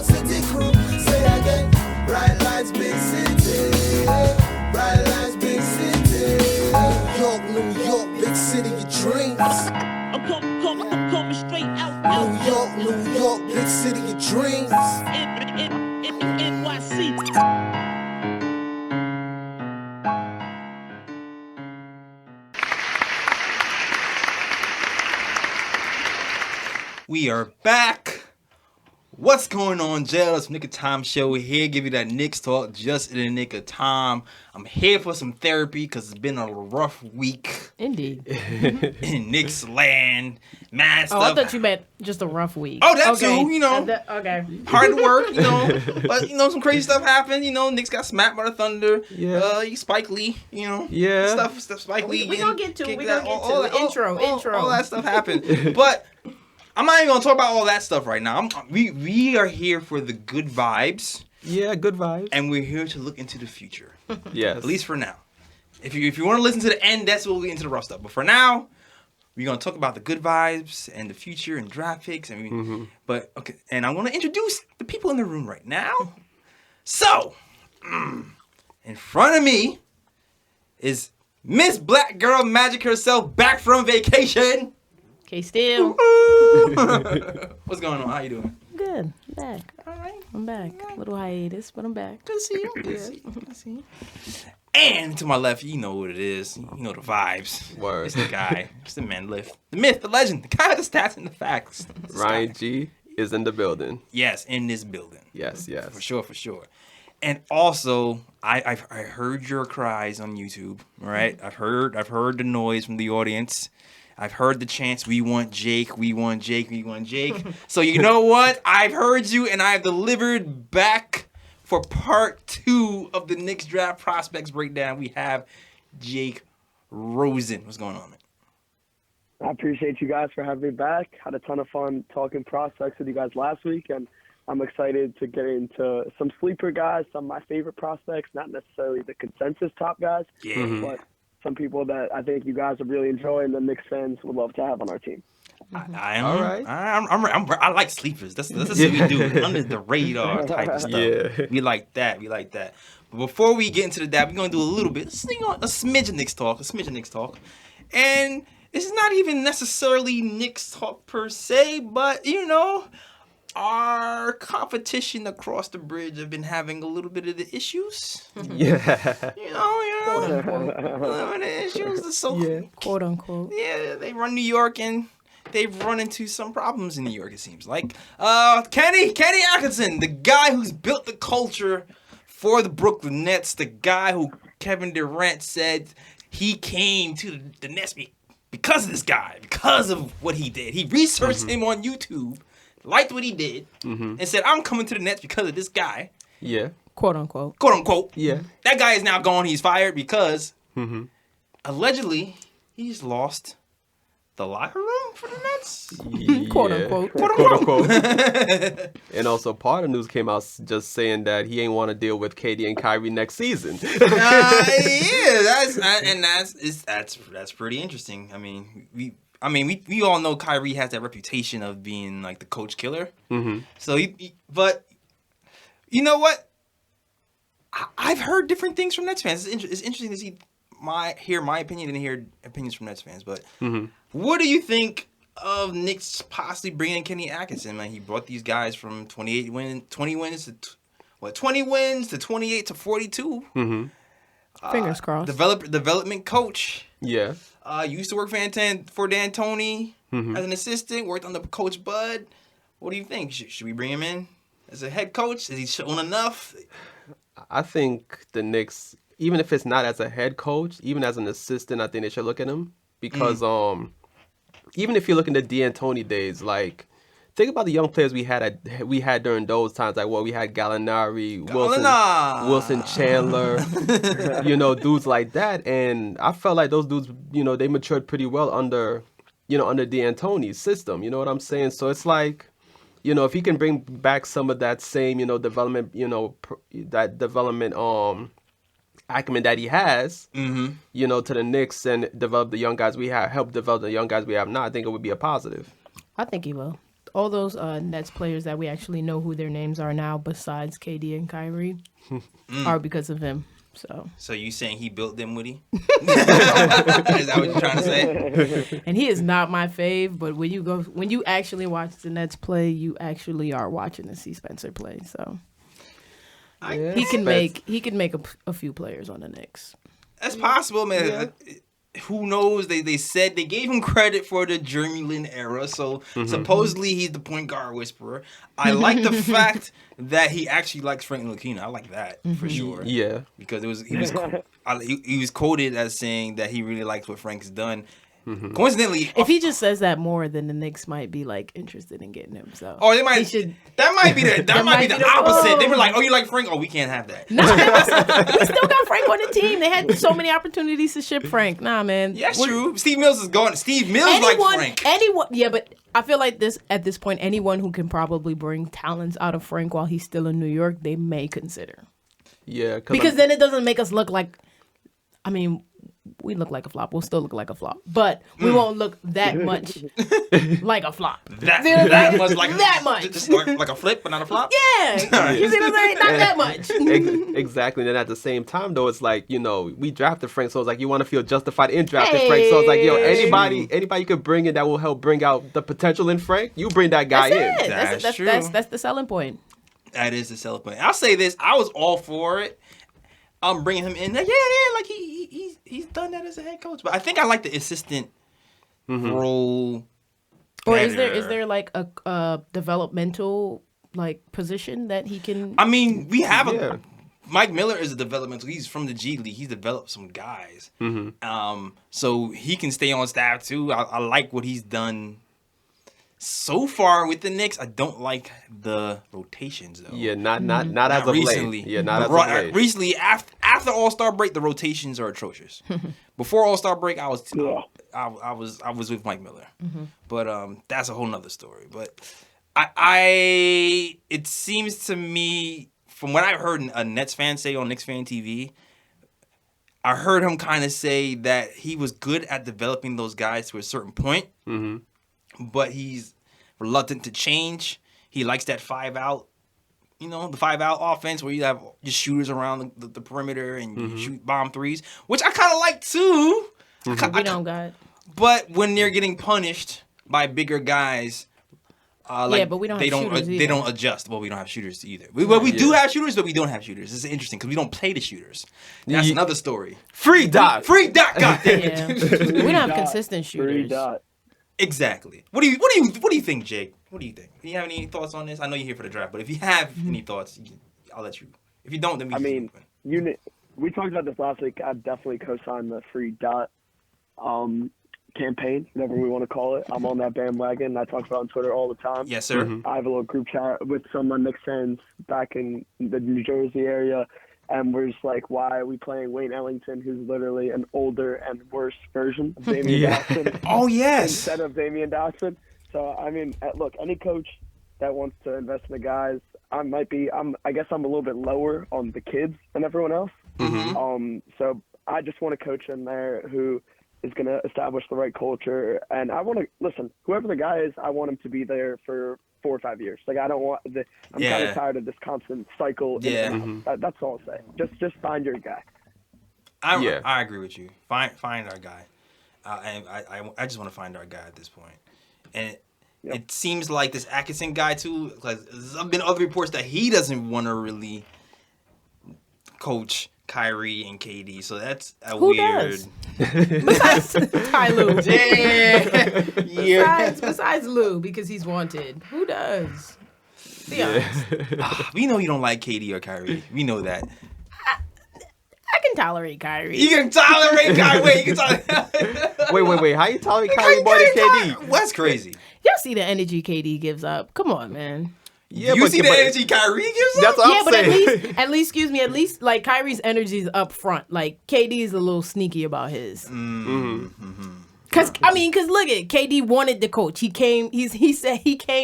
city crew. Say again, bright lights, big city. Bright lights, big city. New York, big city of dreams. I'm coming straight out. New York, big city of dreams. NYC. We are back. What's going on, jail? It's Knick Of Time Show. We're here, give you that Knicks talk just in the nick of time. I'm here for some therapy because it's been a rough week. Indeed. In Knicks land. Mad stuff. Oh, I thought you meant just a rough week. Oh, that okay. too, you know. Okay. Hard work, you know. But, you know, some crazy stuff happened. You know, Knicks got smacked by the Thunder. Yeah. Spike Lee, you know. Yeah. Stuff Spike Lee. We're going to get to it. Intro. All that stuff happened. But I'm not even going to talk about all that stuff right now. We are here for the good vibes. Yeah, good vibes. And we're here to look into the future. Yes. At least for now. If you want to listen to the end, that's when we'll get into the rough stuff. But for now, we're going to talk about the good vibes and the future and draft picks. But okay, and I want to introduce the people in the room right now. So, in front of me is Miss Black Girl Magic herself, back from vacation. K-Still. What's going on? How you doing? Good. Back. All right. I'm back. Little hiatus, but I'm back. Good to see you. Good to see you. And to my left, you know what it is. You know the vibes. Word. It's the guy. It's the man lift. The myth, the legend, the guy with the stats and the facts. Ryan G is in the building. Yes, in this building. Yes. For sure. And also, I heard your cries on YouTube, right? I've heard the noise from the audience. I've heard the chants, we want Jake, we want Jake, we want Jake. So you know what? I've heard you, and I've delivered back for part 2 of the Knicks Draft Prospects breakdown. We have Jake Rosen. What's going on, man? I appreciate you guys for having me back. Had a ton of fun talking prospects with you guys last week, and I'm excited to get into some sleeper guys, some of my favorite prospects, not necessarily the consensus top guys, but some people that I think you guys would really enjoy and the Knicks fans would love to have on our team. I am. All right. I like sleepers. That's what we do. Under the radar type of stuff. Yeah. We like that. But before we get into that, we're gonna do a little bit, a smidge of Knicks talk, and this is not even necessarily Knicks talk per se, but you know, our competition across the bridge have been having a little bit of the issues. Yeah. You know, a little bit of issues. Quote unquote. Yeah, they run New York and they've run into some problems in New York, it seems like. Kenny Atkinson, the guy who's built the culture for the Brooklyn Nets, the guy who Kevin Durant said he came to the Nets because of this guy, because of what he did. He researched him on YouTube, liked what he did, and said, I'm coming to the Nets because of this guy. Yeah. Quote unquote. Quote unquote. Yeah. That guy is now gone. He's fired because allegedly he's lost the locker room for the Nets. Quote unquote. Quote unquote. And also part of the news came out just saying that he ain't want to deal with KD and Kyrie next season. That's pretty interesting. I mean, we all know Kyrie has that reputation of being like the coach killer. So, but you know what? I've heard different things from Nets fans. It's interesting to see hear my opinion and hear opinions from Nets fans. But what do you think of Knicks possibly bringing Kenny Atkinson? Man, he brought these guys from 20 wins to 28 to 42. Fingers crossed. Development coach. Yeah. Used to work for D'Antoni as an assistant. Worked under Coach Bud. What do you think? Should we bring him in as a head coach? Is he shown enough? I think the Knicks, even if it's not as a head coach, even as an assistant, I think they should look at him because even if you look in the D'Antoni days, like think about the young players we had during those times. Like we had Gallinari, Wilson Chandler, dudes like that, and I felt like those dudes, they matured pretty well under D'Antoni's system. You know what I'm saying? So it's like, if he can bring back some of that same, development, that development acumen that he has, to the Knicks and develop the young guys we have, help develop the young guys we have now, I think it would be a positive. I think he will. all those Nets players that we actually know who their names are now, besides KD and Kyrie, are because of him. So you saying he built them, Woody? Is that what you're trying to say? And he is not my fave, but when you actually watch the Nets play, you actually are watching to see Spencer play. So he can make a few players on the Knicks. That's possible, man. Yeah. Who knows? They said they gave him credit for the Jeremy Lin era, so supposedly he's the point guard whisperer. I like the fact that he actually likes Frank Ntilikina. I like that for sure. Yeah, because he was quoted as saying that he really likes what Frank's done. Coincidentally, if he just says that more, then the Knicks might be like interested in getting him. So they might. That might be the opposite. They were like, "Oh, you like Frank? Oh, we can't have that." No, we still got Frank on the team. They had so many opportunities to ship Frank. Nah, man. Yeah, true. Steve Mills is gone. Steve Mills like Frank. Yeah, but I feel like at this point, anyone who can probably bring talents out of Frank while he's still in New York, they may consider. Yeah, because then it doesn't make us look like. I mean, we look like a flop. We'll still look like a flop, but we won't look that much like a flop. That much like that much. Just like a flip, but not a flop. Yeah, you see what I'm saying? Not that much. Exactly. And then at the same time, though, it's like, we drafted Frank, so it's like you want to feel justified in drafting Frank. So it's like, anybody you could bring in that will help bring out the potential in Frank, you bring that guy in. That's true. That's the selling point. That is the selling point. I'll say this: I was all for it. I'm bringing him in. Like he's done that as a head coach, but I think I like the assistant role. Or is there like a developmental position that he can? I mean, we have Mike Miller is a developmental. He's from the G League. He's developed some guys, so he can stay on staff too. I like what he's done. So far with the Knicks, I don't like the rotations though. Yeah, not as of recently. Late. Yeah, not as of late. Recently, after All-Star break, the rotations are atrocious. Before All-Star break, I was with Mike Miller, but that's a whole nother story. But it seems to me, from what I've heard a Nets fan say on Knicks Fan TV, I heard him kind of say that he was good at developing those guys to a certain point. But he's reluctant to change. He likes that 5-out, the 5-out offense where you have just shooters around the perimeter and you shoot bomb threes, which I kind of like too. We don't got. But when they're getting punished by bigger guys, but we don't have shooters either. They don't adjust. Well, we don't have shooters either. We do have shooters, but we don't have shooters. It's interesting because we don't play the shooters. That's another story. Free dot, goddamn it. We don't have consistent shooters. Free dot. Exactly. What do you think, Jake? What do you think? Do you have any thoughts on this? I know you're here for the draft, but if you have any thoughts, I'll let you. If you don't, then we talked about this last week. I'd definitely co-sign the free dot campaign, whatever we want to call it. I'm on that bandwagon. I talk about it on Twitter all the time. Yes, sir. I have a little group chat with some of my Knicks fans back in the New Jersey area. And we're just like, why are we playing Wayne Ellington, who's literally an older and worse version of Damian Dotson? Oh, yes. Instead of Damian Dotson. So, I mean, look, any coach that wants to invest in the guys, I guess I'm a little bit lower on the kids than everyone else. So I just want a coach in there who is going to establish the right culture. And I want to, listen, whoever the guy is, I want him to be there for 4 or 5 years. Like, I don't want I'm kind of tired of this constant cycle. Yeah. That's all I'll say. Just find your guy. I agree with you. Find our guy. And I just want to find our guy at this point. And it seems like this Atkinson guy too, because there's been other reports that he doesn't want to really coach Kyrie and KD, so that's weird. Besides Ty Lue. Yeah. Besides Lue, because he's wanted. Who does? Be honest. We know you don't like KD or Kyrie. We know that. I can tolerate Kyrie. You can tolerate Kyrie. Wait, you can tolerate. Wait. How you tolerate Kyrie more than KD? That's crazy. Y'all see the energy KD gives up. Come on, man. Yeah, you see the energy Kyrie gives up? That's what I'm saying. But at least like Kyrie's energy is up front. Like KD is a little sneaky about his. Cause look at KD wanted the coach. He came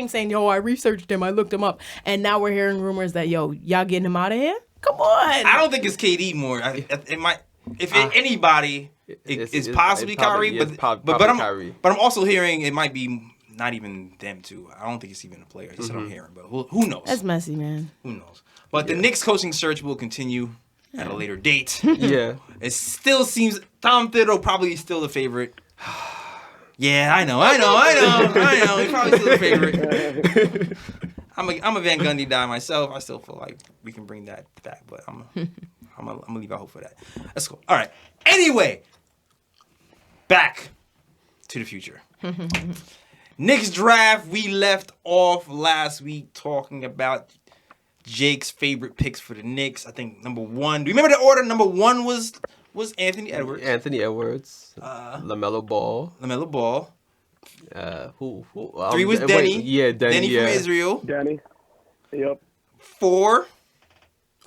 saying, "Yo, I researched him, I looked him up," and now we're hearing rumors that y'all getting him out of here. Come on. I don't think it's KD more. It might. If anybody, it's possibly Kyrie. But I'm also hearing it might be not even them two. I don't think it's even a player. That's what I'm hearing, but who knows? That's messy, man. Who knows? But the Knicks coaching search will continue at a later date. Yeah. It still seems Tom Thibodeau probably still the favorite. Yeah, I know. He's probably still the favorite. I'm a Van Gundy guy myself. I still feel like we can bring that back, but I'm gonna leave out hope for that. Let's go. All right. Anyway, back to the future. Knicks draft. We left off last week talking about Jake's favorite picks for the Knicks. I think number 1. Do you remember the order? Number 1 was Anthony Edwards. Anthony Edwards. LaMelo Ball. Who? 3 was Denny. Yeah, Denny. From Israel. Danny. Yep. 4.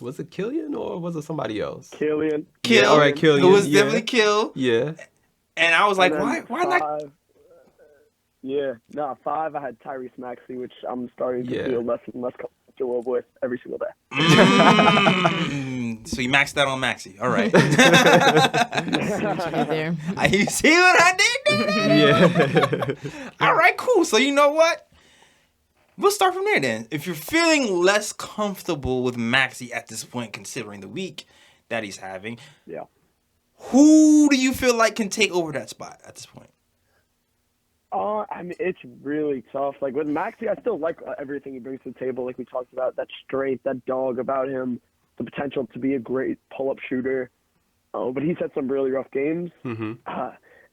Was it Killian or was it somebody else? Killian. Kill. All right, Killian. It was definitely Kill. Yeah. And I was like, And why then not? 5, yeah. No, 5, I had Tyrese Maxey, which I'm starting to feel less and less comfortable with every single day. So you maxed that on Maxey. All right. There. You see what I did there? Yeah. All right, cool. So you know what? We'll start from there then. If you're feeling less comfortable with Maxey at this point, considering the week that he's having, who do you feel like can take over that spot at this point? I mean, it's really tough. Like, with Maxey, I still like everything he brings to the table. Like we talked about, that strength, that dog about him, the potential to be a great pull-up shooter. But he's had some really rough games.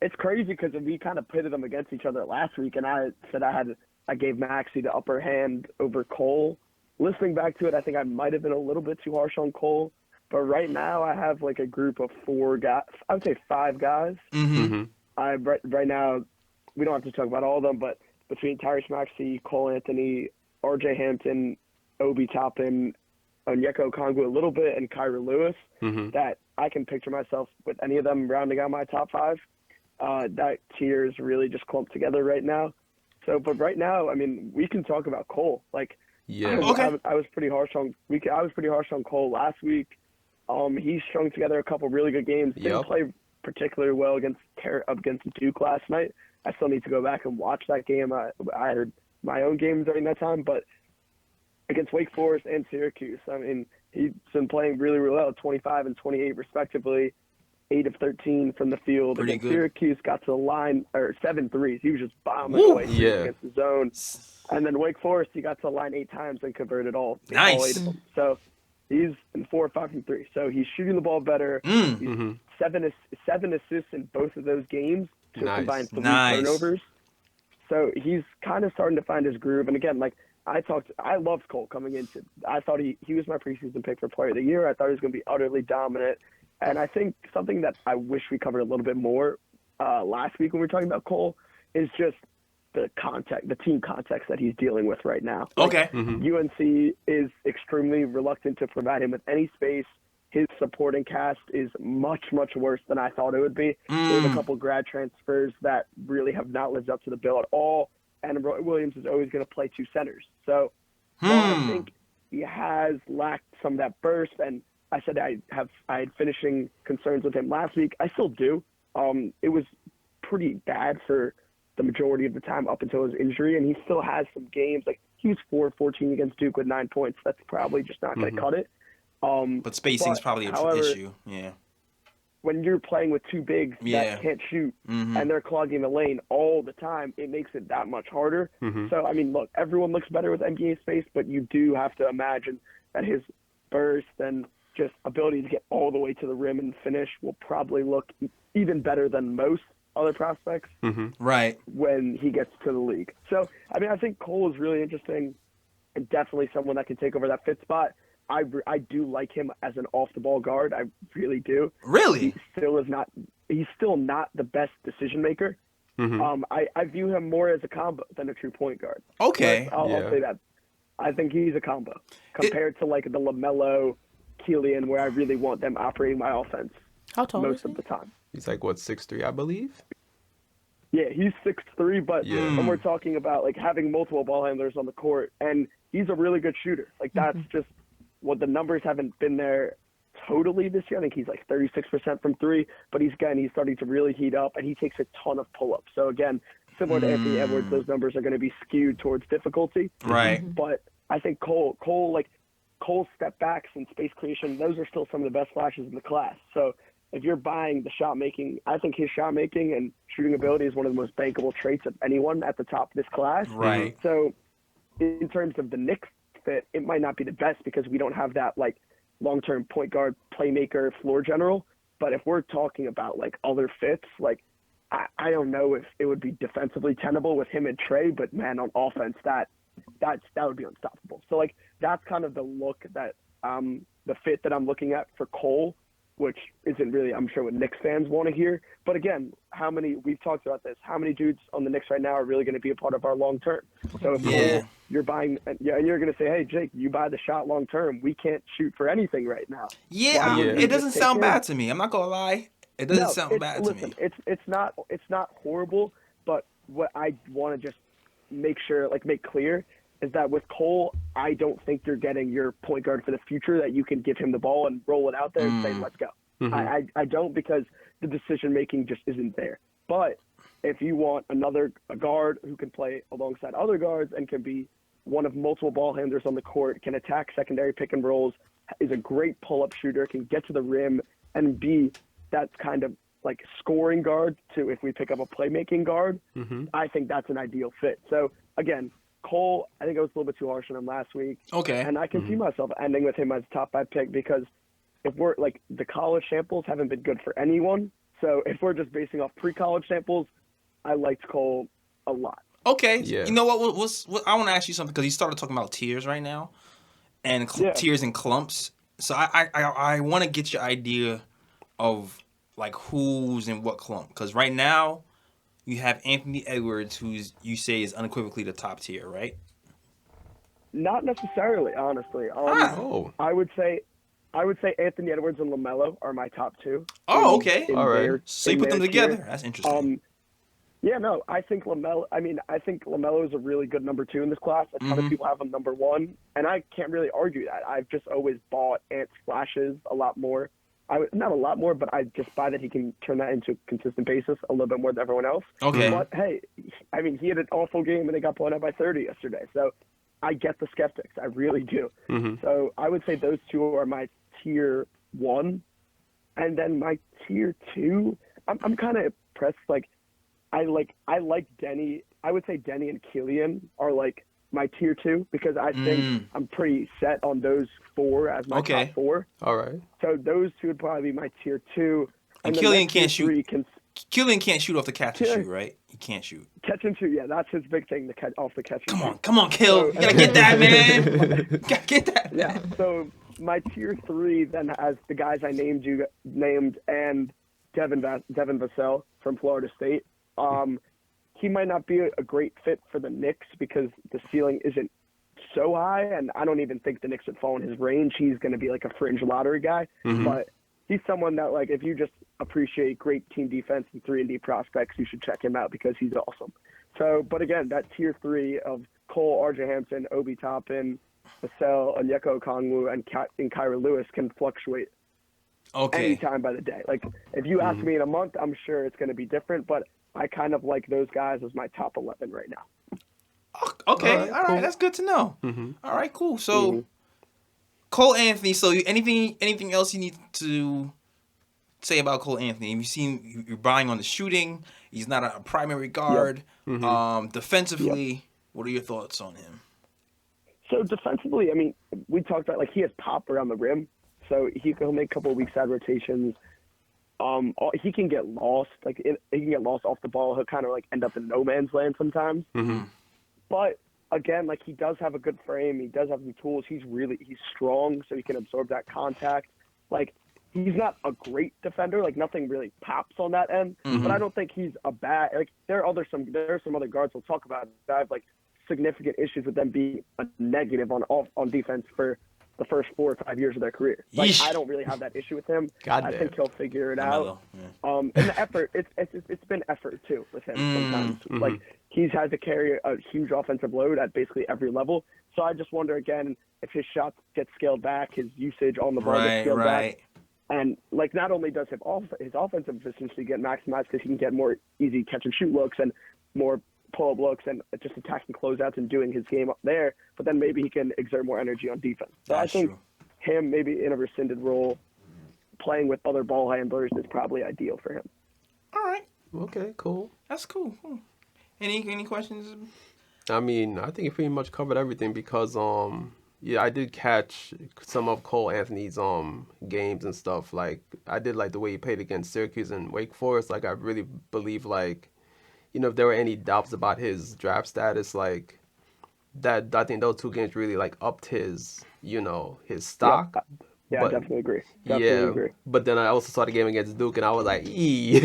It's crazy because we kind of pitted them against each other last week, and I said I gave Maxey the upper hand over Cole. Listening back to it, I think I might have been a little bit too harsh on Cole. But right now, I have like a group of 4 guys. I would say 5 guys. Right now, we don't have to talk about all of them, but between Tyrese Maxey, Cole Anthony, RJ Hampton, Obi Toppin, Onyeka Okongwu a little bit, and Kyra Lewis, that I can picture myself with any of them rounding out my top 5. That tier is really just clumped together right now. So, but right now, I mean, we can talk about Cole. Like, I was pretty harsh on Cole last week. He strung together a couple really good games. Didn't play particularly well against Duke last night. I still need to go back and watch that game. I had my own game during that time, but against Wake Forest and Syracuse, I mean, he's been playing really, really well, 25 and 28 respectively, 8 of 13 from the field. Pretty against good. Syracuse, got to the line, or 7 threes. He was just bombing away against the zone. And then Wake Forest, he got to the line 8 times and converted all 8 of them. So he's in 4 or 5 from 3. So he's shooting the ball better. He's 7 assists in both of those games to combine 3 turnovers. So he's kind of starting to find his groove. And again, like I loved Cole coming into. I thought he was my preseason pick for Player of the Year. I thought he was going to be utterly dominant. And I think something that I wish we covered a little bit more last week when we were talking about Cole is just the team context that he's dealing with right now. Okay. UNC is extremely reluctant to provide him with any space. His supporting cast is much, much worse than I thought it would be. There's a couple grad transfers that really have not lived up to the bill at all. And Roy Williams is always going to play 2 centers. So while I think he has lacked some of that burst, and I said I had finishing concerns with him last week. I still do. It was pretty bad for the majority of the time up until his injury, and he still has some games. Like, he was 4-14 against Duke with 9 points. That's probably just not going to cut it. But spacing's probably an issue. Yeah. When you're playing with 2 bigs that can't shoot and they're clogging the lane all the time, it makes it that much harder. So, I mean, look, everyone looks better with NBA space, but you do have to imagine that his burst and just ability to get all the way to the rim and finish will probably look even better than most other prospects Right. when he gets to the league. So, I mean, I think Cole is really interesting and definitely someone that can take over that 5th spot. I do like him as an off-the-ball guard. I really do. Really? He's still not the best decision maker. I view him more as a combo than a true point guard. Okay. I'll say that. I think he's a combo compared to like the LaMelo, Killian, where I really want them operating my offense How tall most is he? of the time. He's like, 6'3", I believe? Yeah, he's 6'3", but when we're talking about like having multiple ball handlers on the court, and he's a really good shooter. Like, that's just what the numbers haven't been there totally this year. I think he's like 36% from 3, but he's starting to really heat up, and he takes a ton of pull-ups. So again, similar to Anthony Edwards, those numbers are going to be skewed towards difficulty. Right. But I think Cole's step backs and space creation, those are still some of the best flashes in the class. So if you're buying the shot making, I think his shot making and shooting ability is one of the most bankable traits of anyone at the top of this class. Right. So in terms of the Knicks fit, it might not be the best because we don't have that like long-term point guard, playmaker, floor general. But if we're talking about like other fits, like I don't know if it would be defensively tenable with him and Trey, but man, on offense, that would be unstoppable. So like that's kind of the look that the fit that I'm looking at for Cole, which isn't really, I'm sure, what Knicks fans want to hear. But again, we've talked about this, how many dudes on the Knicks right now are really going to be a part of our long term? So if Cole, you're buying, and you're going to say, hey, Jake, you buy the shot long term. We can't shoot for anything right now. It doesn't sound bad to me. I'm not going to lie. It doesn't sound bad to me. It's not horrible, but what I want to just make clear is that with Cole, I don't think you're getting your point guard for the future that you can give him the ball and roll it out there and say, let's go. I don't, because the decision-making just isn't there. But if you want a guard who can play alongside other guards and can be one of multiple ball handlers on the court, can attack secondary pick and rolls, is a great pull-up shooter, can get to the rim, and be that kind of like scoring guard to if we pick up a playmaking guard, I think that's an ideal fit. So, again, Cole, I think I was a little bit too harsh on him last week. Okay. And I can see myself ending with him as a top 5 pick because if we're like the college samples haven't been good for anyone. So if we're just basing off pre-college samples, I liked Cole a lot. Okay. Yeah. You know what I want to ask you something because you started talking about tiers right now and tiers and clumps. So I want to get your idea of like who's in what clump because right now you have Anthony Edwards, who's you say is unequivocally the top tier, right? Not necessarily, honestly. I would say Anthony Edwards and LaMelo are my top 2. Oh, okay. All right. So you put them together. That's interesting. I think LaMelo. I think LaMelo is a really good number 2 in this class. A ton of people have him number 1, and I can't really argue that. I've just always bought Ant's flashes a lot more. Not a lot more, but I just buy that he can turn that into a consistent basis a little bit more than everyone else. Okay. But, hey, I mean, he had an awful game, and they got blown out by 30 yesterday. So I get the skeptics. I really do. So I would say those 2 are my tier 1. And then my tier 2, I'm kind of impressed. Like, I like Denny. I would say Denny and Killian are, like, my tier 2 because I think I'm pretty set on those 4 as my top 4. All right. So those 2 would probably be my tier 2. And Killian can't shoot. Killian can't shoot off the catch and shoot, right? He can't shoot. Catch and shoot, yeah, that's his big thing. The catch off the catch and shoot. Come on, Kill. So, you gotta get that, man. You gotta get that. Yeah. So my tier 3 then has the guys I named and Devin Vassell from Florida State. He might not be a great fit for the Knicks because the ceiling isn't so high, and I don't even think the Knicks would fall in his range. He's going to be like a fringe lottery guy, but he's someone that, like, if you just appreciate great team defense and 3-and-D prospects, you should check him out because he's awesome. So, but again, that tier 3 of Cole, RJ Hampton, Obi Toppin, Vassell, Onyeka Okongwu, and Kyra Lewis can fluctuate any time by the day. Like, if you ask me in a month, I'm sure it's going to be different, but I kind of like those guys as my top 11 right now. Okay, all right, cool. That's good to know. All right, cool. So, Cole Anthony. So, anything else you need to say about Cole Anthony? You've seen you're buying on the shooting. He's not a primary guard. Defensively, what are your thoughts on him? So defensively, I mean, we talked about like he has pop around the rim, so he'll make a couple of weak side rotations. He can get lost, he can get lost off the ball. He'll kind of like end up in no man's land sometimes. But again, like he does have a good frame. He does have some tools. He's strong, so he can absorb that contact. Like he's not a great defender. Like nothing really pops on that end. But I don't think he's a bad. Like there are some other guards we'll talk about that have like significant issues with them being a negative on defense for the first 4 or 5 years of their career. Like I don't really have that issue with him. I think he'll figure it out. And the effort, it's been effort too with him sometimes. Like he's had to carry a huge offensive load at basically every level. So I just wonder again if his shots get scaled back, his usage on the ball gets scaled back. And like not only does his offensive efficiency get maximized because he can get more easy catch and shoot looks, and more pull-up looks and just attacking closeouts and doing his game up there, but then maybe he can exert more energy on defense. So That's I think true. him maybe in a rescinded role, playing with other ball handlers is probably ideal for him. All right. Okay, cool. That's cool. Any questions? I mean, I think it pretty much covered everything because yeah, I did catch some of Cole Anthony's games and stuff. Like I did like the way he played against Syracuse and Wake Forest. Like I really believe like, you know, if there were any doubts about his draft status, like that, I think those two games really like upped his, you know, his stock. Yeah, But- I definitely agree. Yeah, but then I also saw the game against Duke, and I was like, "Ee."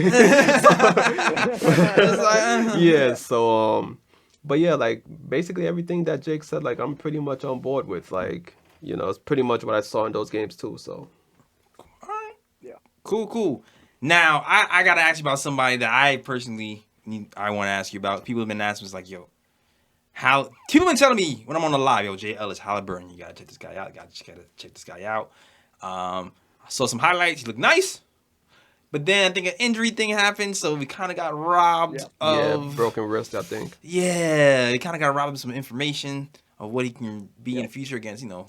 Yeah, so but yeah, like basically everything that Jake said, like I'm pretty much on board with. Like, you know, it's pretty much what I saw in those games too. So All right. Yeah. Cool. Now, I got to ask you about somebody that I personally I want to ask you about. People have been asking, like, yo, people have been telling me when I'm on the live, yo, Jay Ellis, Haliburton, you got to check this guy out. You got to check this guy out. I saw some highlights. He looked nice. But then I think an injury thing happened, so we kind of got robbed of... broken wrist, I think. Yeah, he kind of got robbed of some information of what he can be in the future against, you know,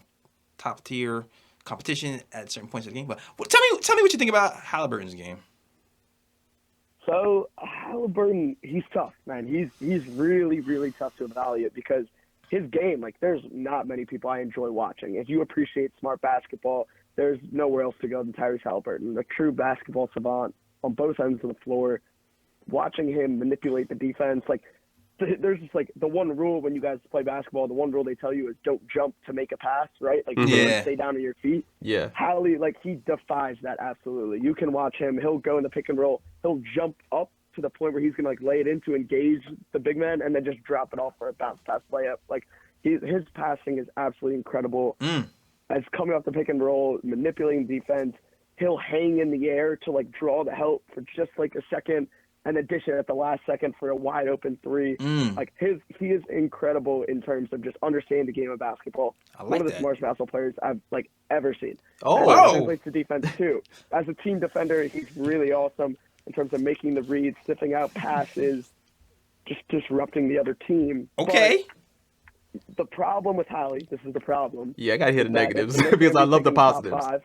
top tier competition at certain points of the game. But tell me what you think about Haliburton's game. So Haliburton, he's tough, man. He's really, really tough to evaluate because his game, like, there's not many people I enjoy watching. If you appreciate smart basketball, there's nowhere else to go than Tyrese Haliburton, a true basketball savant on both ends of the floor. Watching him manipulate the defense, like, there's just, like, the one rule when you guys play basketball, the one rule they tell you is don't jump to make a pass, right? Like, you stay down on your feet. Yeah. Hallie, like, he defies that absolutely. You can watch him. He'll go in the pick and roll. He'll jump up to the point where he's going to, like, lay it in to engage the big man and then just drop it off for a bounce pass layup. Like, his passing is absolutely incredible. As coming off the pick and roll, manipulating defense, he'll hang in the air to, like, draw the help for just, like, a second and dish it at the last second for a wide open three. Like, he is incredible in terms of just understanding the game of basketball. One of the smartest basketball players I've, like, ever seen. Oh, and he plays to defense too. As a team defender, he's really awesome in terms of making the reads, sniffing out passes, just disrupting the other team. Okay. But the problem with Hallie, this is the problem. Yeah, I gotta hear the negatives if the Knicks because I are love the taking top positives. five,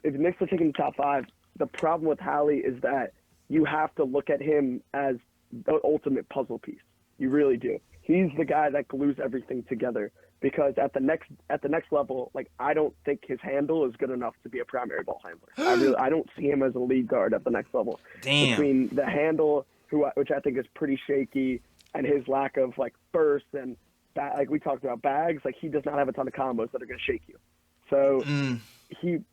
if the Knicks are taking the top five, the problem with Hallie is that you have to look at him as the ultimate puzzle piece. You really do. He's the guy that glues everything together because at the next level, like, I don't think his handle is good enough to be a primary ball handler. I don't see him as a lead guard at the next level. Damn. Between the handle, which I think is pretty shaky, and his lack of, like, burst and like we talked about bags, like, he does not have a ton of combos that are going to shake you. So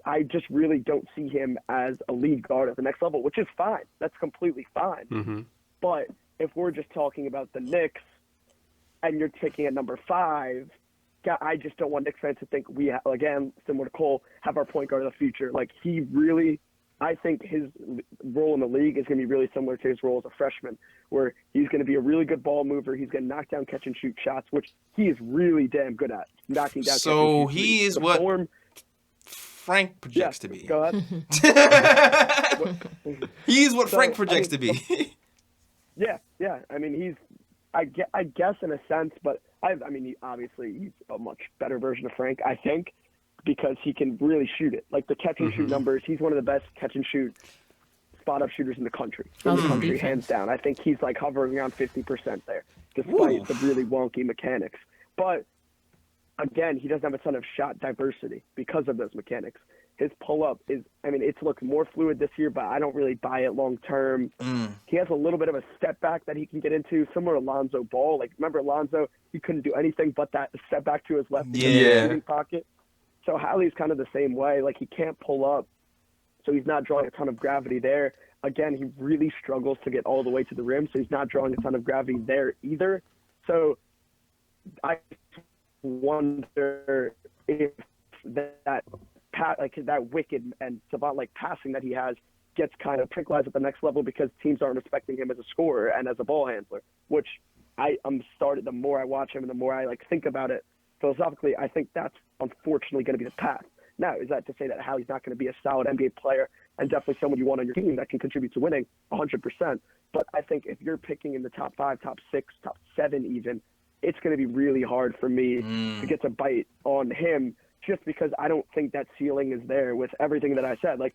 I just really don't see him as a lead guard at the next level, which is fine. That's completely fine. But if we're just talking about the Knicks and you're taking at number 5, I just don't want Knicks fans to think we, again, similar to Cole, have our point guard of the future. Like, I think his role in the league is going to be really similar to his role as a freshman, where he's going to be a really good ball mover. He's going to knock down catch and shoot shots, which he is really damn good at, knocking down. So catch and shoot he is what Frank projects to be. Go ahead. He's what Frank projects to be. Yeah. I mean, I guess in a sense, but obviously he's a much better version of Frank, I think, because he can really shoot it. Like, the catch and shoot numbers, he's one of the best catch and shoot spot up shooters in the country. Hands down. I think he's, like, hovering around 50% there, despite the really wonky mechanics. But again, he doesn't have a ton of shot diversity because of those mechanics. His pull-up it's looked more fluid this year, but I don't really buy it long-term. He has a little bit of a step back that he can get into, similar to Lonzo Ball. Like, remember Lonzo? He couldn't do anything but that step back to his left in the shooting pocket. So Hallie's kind of the same way. Like, he can't pull up, so he's not drawing a ton of gravity there. Again, he really struggles to get all the way to the rim, so he's not drawing a ton of gravity there either. So I wonder if that wicked and savant-like passing that he has gets kind of tranquilized at the next level because teams aren't respecting him as a scorer and as a ball handler, which the more I watch him and the more I, like, think about it philosophically, I think that's unfortunately going to be the path. Now, is that to say that Hallie's not going to be a solid NBA player and definitely someone you want on your team that can contribute to winning 100%? But I think if you're picking in the top 5, top 6, top 7 even, it's going to be really hard for me to get to bite on him just because I don't think that ceiling is there with everything that I said. Like,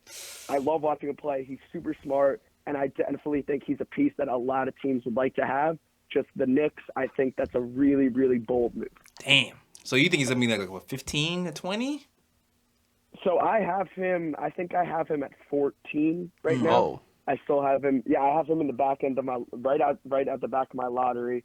I love watching him play. He's super smart, and I definitely think he's a piece that a lot of teams would like to have. Just the Knicks, I think that's a really, really bold move. Damn. So you think he's going to be like, what, 15 to 20? So I have him, I think I have him at 14 right now. Oh. I still have him. Yeah, I have him in the back end of my, right at the back of my lottery.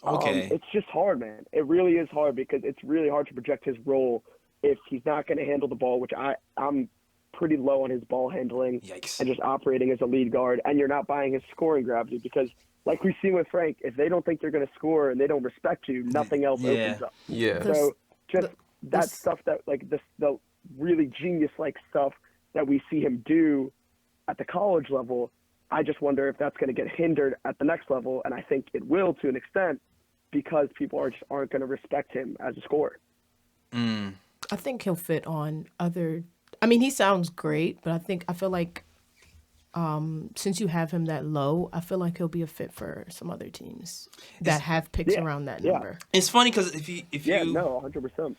Okay. It's just hard, man. It really is hard because it's really hard to project his role if he's not going to handle the ball, which I'm pretty low on his ball handling. Yikes. And just operating as a lead guard, and you're not buying his scoring gravity because, like we've seen with Frank, if they don't think you're going to score and they don't respect you, nothing else opens up. Yeah. So just that stuff that, like, the really genius-like stuff that we see him do at the college level, I just wonder if that's going to get hindered at the next level, and I think it will to an extent because people aren't going to respect him as a scorer. I think he'll fit on other. I mean, he sounds great, but I feel like since you have him that low, I feel like he'll be a fit for some other teams that have picks around that number. It's funny because if you 100%.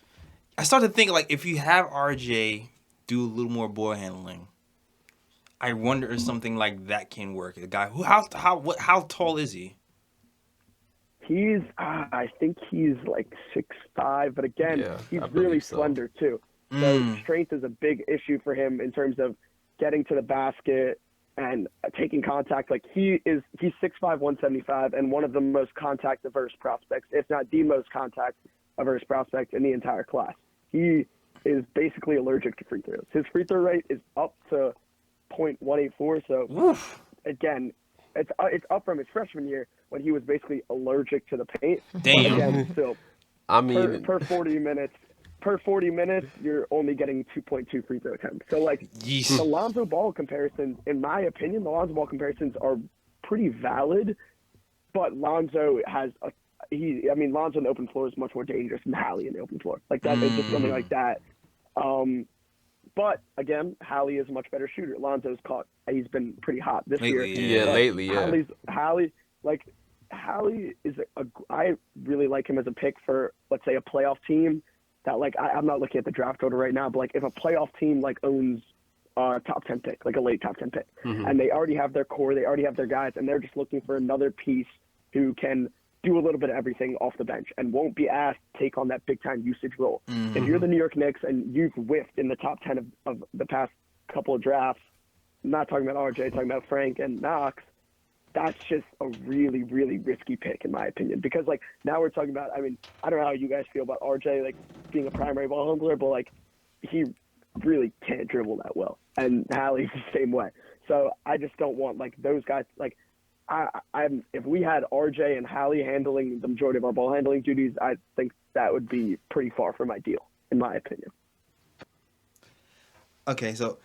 I start to think like if you have RJ do a little more ball handling, I wonder if something like that can work. A guy who how tall is he? He's I think he's like 6'5", but again, he's really slender too. So strength is a big issue for him in terms of getting to the basket and taking contact. Like he's 6'5", 175, and one of the most contact averse prospects, if not the most contact averse prospect in the entire class. He is basically allergic to free throws. His free throw rate is up to .184. So again, it's up from his freshman year when he was basically allergic to the paint. Damn. But again, still, I mean, per 40 minutes, you're only getting 2.2 free throw attempts. So like Yeesh. the Lonzo Ball comparisons, in my opinion, the Lonzo Ball comparisons are pretty valid. But Lonzo has Lonzo in the open floor is much more dangerous than Hallie in the open floor. Like that is just something like that. But again, Hallie is a much better shooter. Lonzo's he's been pretty hot this year. Lately, yeah. Hallie is I really like him as a pick for, let's say, a playoff team that, like, I'm not looking at the draft order right now, but like if a playoff team like owns a top 10 pick, like a late top 10 pick, and they already have their core, they already have their guys, and they're just looking for another piece who can do a little bit of everything off the bench and won't be asked to take on that big-time usage role. If you're the New York Knicks and you've whiffed in the top 10 of the past couple of drafts, I'm not talking about RJ, talking about Frank and Knox, that's just a really, really risky pick, in my opinion. Because, like, now we're talking about, I mean, I don't know how you guys feel about RJ, like, being a primary ball handler, but, like, he really can't dribble that well. And Hallie's the same way. So I just don't want, like, those guys, like, if we had RJ and Hallie handling the majority of our ball handling duties, I think that would be pretty far from ideal, in my opinion. Okay, so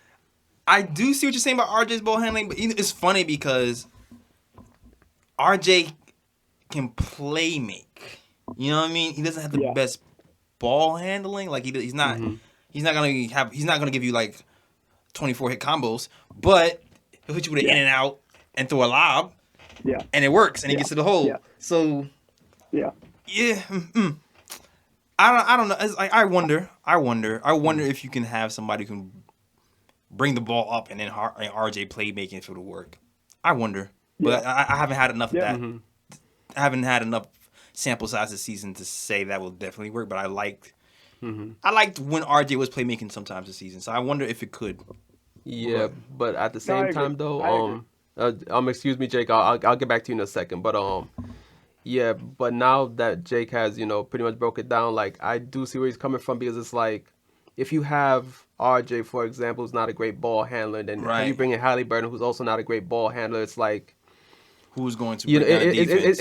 I do see what you're saying about RJ's ball handling, but it's funny because RJ can play make. You know what I mean? He doesn't have the best ball handling. Like he's not gonna give you like 24 hit combos, but he'll hit you with an in and out and throw a lob. Yeah. And it works, and he gets to the hole. Yeah. So. Yeah. Yeah. I don't know. It's like, I wonder if you can have somebody who can bring the ball up and then RJ playmaking if it'll work. I wonder, but I haven't had enough of that. I haven't had enough sample size this season to say that will definitely work. But I liked when RJ was playmaking sometimes this season. So I wonder if it could. Yeah, but at the same time though, excuse me, Jake. I'll get back to you in a second. But yeah. But now that Jake has pretty much broke it down, like I do see where he's coming from, because it's like if you have RJ, for example, who's not a great ball handler, then you bring in Haliburton, who's also not a great ball handler. It's like who's going to bring down defense?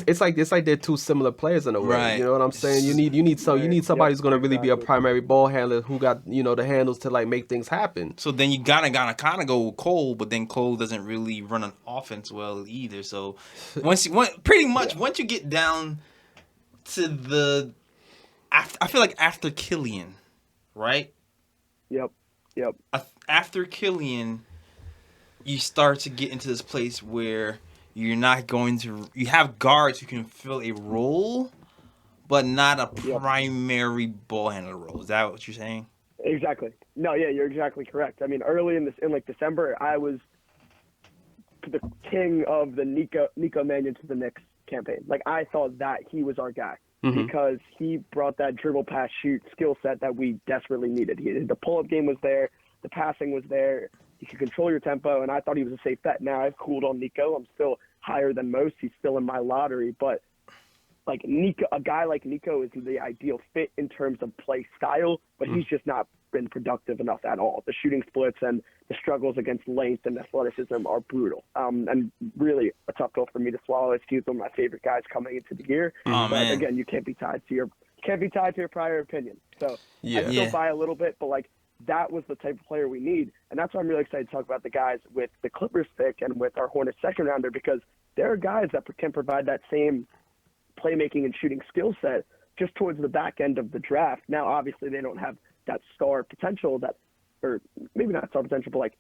It's like they're two similar players in a way. Right. You know what I'm saying? You need somebody who's going to really be a primary ball handler who got the handles to like make things happen. So then you gotta kind of go with Cole, but then Cole doesn't really run an offense well either. So once you get down to I feel like after Killian, right? Yep. After Killian, you start to get into this place where you're not going to. You have guards who can fill a role, but not a primary ball handler role. Is that what you're saying? Exactly. No, yeah, you're exactly correct. I mean, early in like December, I was the king of the Nico Mannion to the Knicks campaign. Like, I thought that he was our guy because he brought that dribble, pass, shoot skill set that we desperately needed. The pull-up game was there, the passing was there. He could control your tempo, and I thought he was a safe bet. Now I've cooled on Nico. I'm still higher than most. He's still in my lottery, but like Nico, a guy like Nico is the ideal fit in terms of play style, but he's just not been productive enough at all. The shooting splits and the struggles against length and athleticism are brutal. And really a tough pill for me to swallow. He's one of my favorite guys coming into the year. But again, you can't be tied to your prior opinion. So I still buy a little bit, but like that was the type of player we need. And that's why I'm really excited to talk about the guys with the Clippers pick and with our Hornets second rounder, because there are guys that can provide that same playmaking and shooting skill set just towards the back end of the draft. Now, obviously, they don't have that star potential or maybe not star potential, but like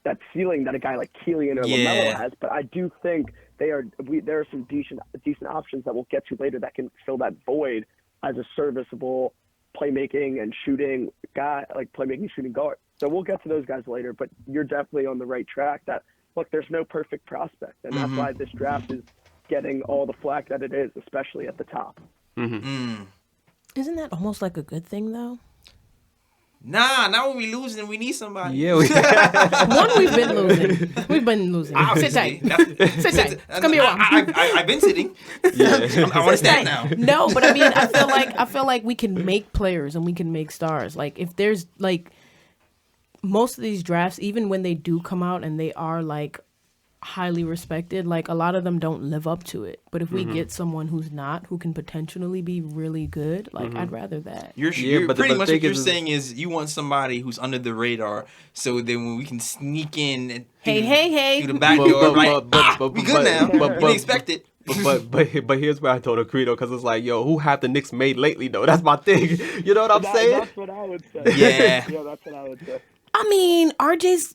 that ceiling that a guy like Killian or LaMelo has. But I do think there are some decent options that we'll get to later that can fill that void as a serviceable playmaking and shooting guy, like playmaking and shooting guard. So we'll get to those guys later, but you're definitely on the right track that, look, there's no perfect prospect. And that's why this draft is getting all the flack that it is, especially at the top. Isn't that almost like a good thing, though? Nah, now when we losing, we need somebody. Yeah, We've been losing. Sit tight. Sit tight. Come here. I've been sitting. Yeah. I want to stand now. No, but I mean, I feel like we can make players and we can make stars. Like, if there's like most of these drafts, even when they do come out and they are like highly respected, like a lot of them don't live up to it. But if we get someone who can potentially be really good, like I'd rather that. You're pretty much what you're saying is you want somebody who's under the radar, so then when we can sneak in and through the back door, we good now. We didn't expect it. But here's where I told Credo, because it's like, yo, who have the Knicks made lately though? That's my thing. You know what I'm saying? That's what I would say. Yeah, that's what I would say. I mean, RJ's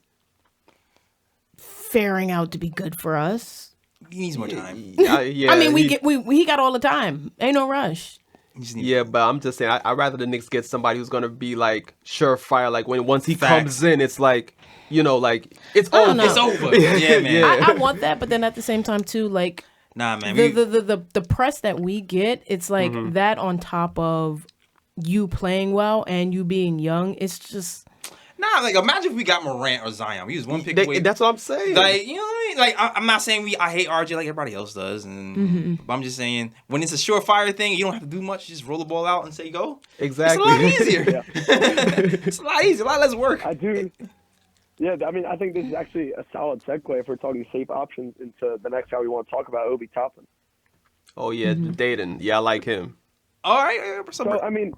faring out to be good for us. He needs more time. I mean, he got all the time. Ain't no rush. Yeah, but I'm just saying, I'd rather the Knicks get somebody who's gonna be like surefire. Like once he comes in, it's like, you know, like it's over. It's over. Yeah, man. I want that, but then at the same time too, like, nah, man. The press that we get, it's like that on top of you playing well and you being young. It's just. Nah, like imagine if we got Morant or Zion. We was one pick away. That's what I'm saying. Like, you know what I mean? Like, I'm not saying I hate RJ like everybody else does, but I'm just saying when it's a surefire thing, you don't have to do much. Just roll the ball out and say go. Exactly. It's a lot easier. It's a lot easier, a lot less work. I do. Yeah, I mean, I think this is actually a solid segue if we're talking safe options into the next guy we want to talk about, Obi Toppin. Oh yeah, Dayton. Yeah, I like him. All right. So I mean.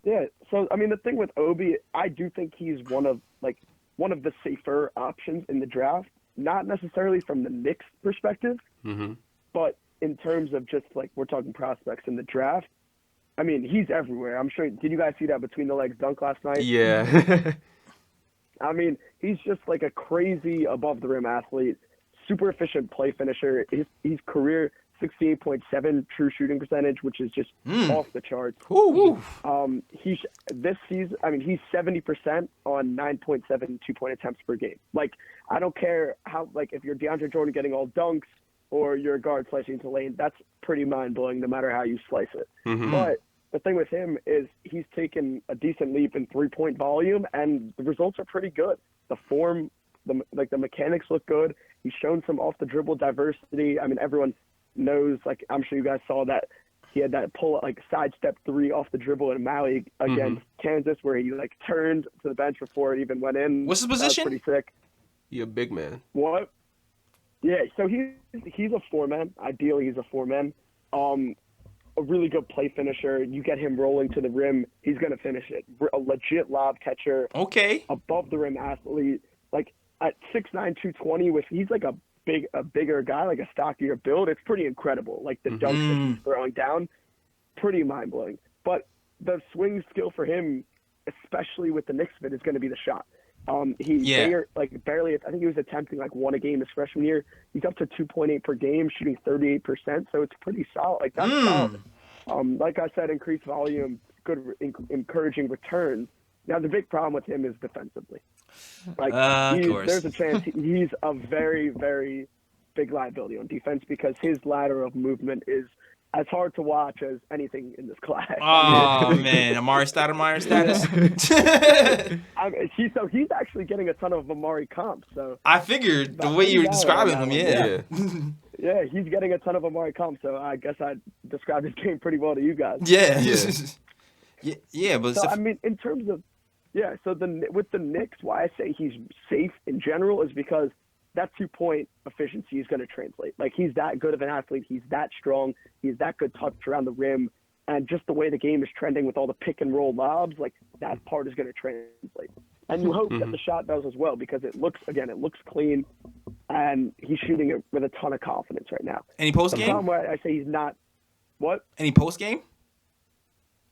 Yeah, so I mean the thing with Obi, I do think he's one of the safer options in the draft. Not necessarily from the Knicks perspective, but in terms of just like we're talking prospects in the draft. I mean, he's everywhere. I'm sure. Did you guys see that between the legs dunk last night? Yeah. I mean, he's just like a crazy above the rim athlete, super efficient play finisher. His career 68.7 true shooting percentage, which is just off the charts. This season, I mean, he's 70% on 9.7 2-point attempts per game. Like, I don't care how, like, if you're DeAndre Jordan getting all dunks or you're a guard slicing into lane, that's pretty mind-blowing no matter how you slice it. But the thing with him is he's taken a decent leap in three-point volume, and the results are pretty good. The form, the mechanics look good. He's shown some off-the-dribble diversity. I mean, everyone knows, like, I'm sure you guys saw that he had that pull, like, sidestep three off the dribble in Maui against Kansas, where he, like, turned to the bench before it even went in. What's his position? That was pretty sick. You're a big man. What? Yeah, so he's a four-man. Ideally, he's a four-man. A really good play finisher. You get him rolling to the rim, he's going to finish it. A legit lob catcher. Okay. Above the rim athlete. Like, at 6'9", 220, he's like a bigger guy, like a stockier build. It's pretty incredible. Like the dunks that he's throwing down, pretty mind blowing. But the swing skill for him, especially with the Knicks fit, is going to be the shot. They are like barely. I think he was attempting like 1 a game his freshman year. He's up to 2.8 per game, shooting 38%. So it's pretty solid. Like that's solid. Like I said, increased volume, good, encouraging returns. Now the big problem with him is defensively. Like there's a chance he's a very, very big liability on defense because his lateral movement is as hard to watch as anything in this class. Oh man, Amari Stoudemire status. He's actually getting a ton of Amari comps. So I figured the way you were describing him, yeah, he's getting a ton of Amari comps. So I guess I described his game pretty well to you guys. Yeah. But so, I mean, in terms of so with the Knicks, why I say he's safe in general is because that 2-point efficiency is going to translate. Like, he's that good of an athlete. He's that strong. He's that good touch around the rim. And just the way the game is trending with all the pick and roll lobs, like, that part is going to translate. And you hope that the shot does as well because it looks clean. And he's shooting it with a ton of confidence right now. Any post game? The problem where I say he's not. What? Any post game?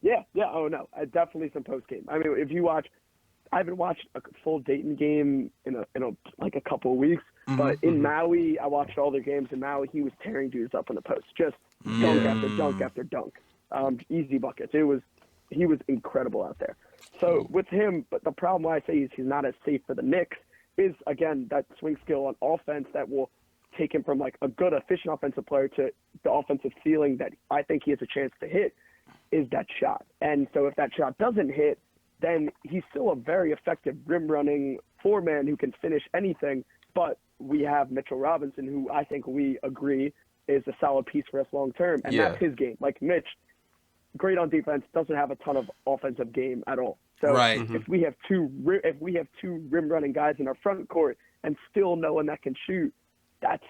Yeah. Oh, no. Definitely some post game. I mean, if you watch. I haven't watched a full Dayton game in a couple of weeks, but in Maui, I watched all their games in Maui. He was tearing dudes up in the post, just dunk after dunk after dunk, easy buckets. He was incredible out there. So with him, but the problem why I say he's not as safe for the Knicks is again that swing skill on offense that will take him from like a good efficient offensive player to the offensive ceiling that I think he has a chance to hit is that shot. And so if that shot doesn't hit, then he's still a very effective rim-running four-man who can finish anything. But we have Mitchell Robinson, who I think we agree is a solid piece for us long-term, and that's his game. Like Mitch, great on defense, doesn't have a ton of offensive game at all. So if we have two rim-running guys in our front court and still no one that can shoot, that's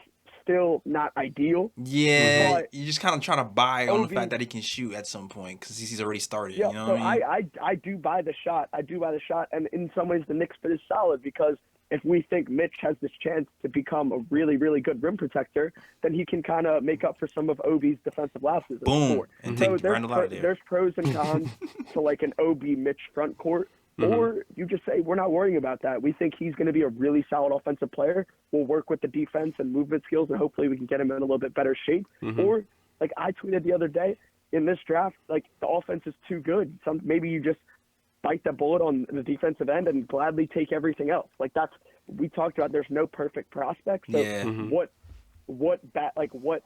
still not ideal. Yeah, but you're just kind of trying to buy on the fact that he can shoot at some point because he's already started. Yeah, you know so what I mean? I do buy the shot. And in some ways the Knicks fit is solid because if we think Mitch has this chance to become a really, really good rim protector, then he can kind of make up for some of Obi's defensive lapses. Boom. And take Randall out of there. There's pros and cons to like an Obi Mitch front court. Or you just say, we're not worrying about that. We think he's going to be a really solid offensive player. We'll work with the defense and movement skills, and hopefully we can get him in a little bit better shape. Or, like I tweeted the other day, in this draft, like the offense is too good. Maybe you just bite the bullet on the defensive end and gladly take everything else. Like we talked about there's no perfect prospect. So what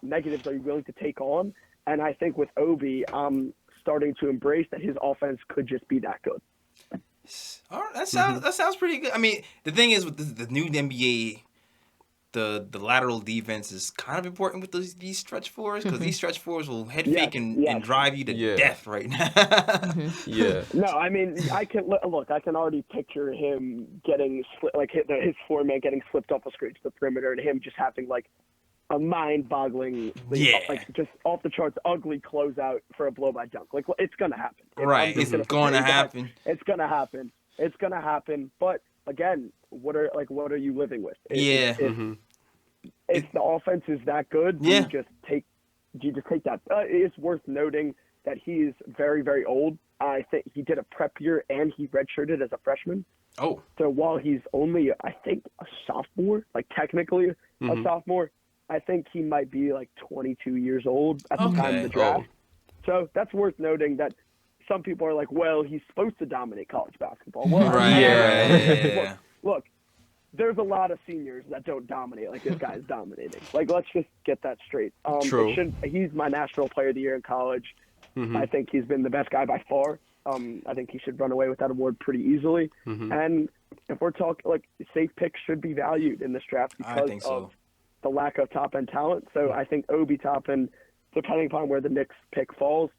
negatives are you willing to take on? And I think with Obi, I'm starting to embrace that his offense could just be that good. All right, that sounds pretty good. I mean, the thing is with the new NBA, the lateral defense is kind of important with these stretch fours because these stretch fours will head fake and drive you to death right now. No, I mean, I can already picture him getting his four-man getting slipped off a screen to the perimeter and him just having like a mind-boggling, like just off the charts, ugly closeout for a blow by dunk. Like it's gonna happen. Right, it's going to happen. It's gonna happen. It's gonna happen. But again, what are you living with? If the offense is that good, you just take that. It's worth noting that he is very, very old. I think he did a prep year and he redshirted as a freshman. Oh, so while he's only, I think, a sophomore, like technically a sophomore. I think he might be like 22 years old at the time of the draft. So that's worth noting that some people are like, well, he's supposed to dominate college basketball. Well, Look, there's a lot of seniors that don't dominate like this guy's dominating. Like, let's just get that straight. True. He's my national player of the year in college. I think he's been the best guy by far. I think he should run away with that award pretty easily. And if we're talking, like, safe picks should be valued in this draft because of the lack of top-end talent. So I think Obi Toppin, depending upon where the Knicks pick falls,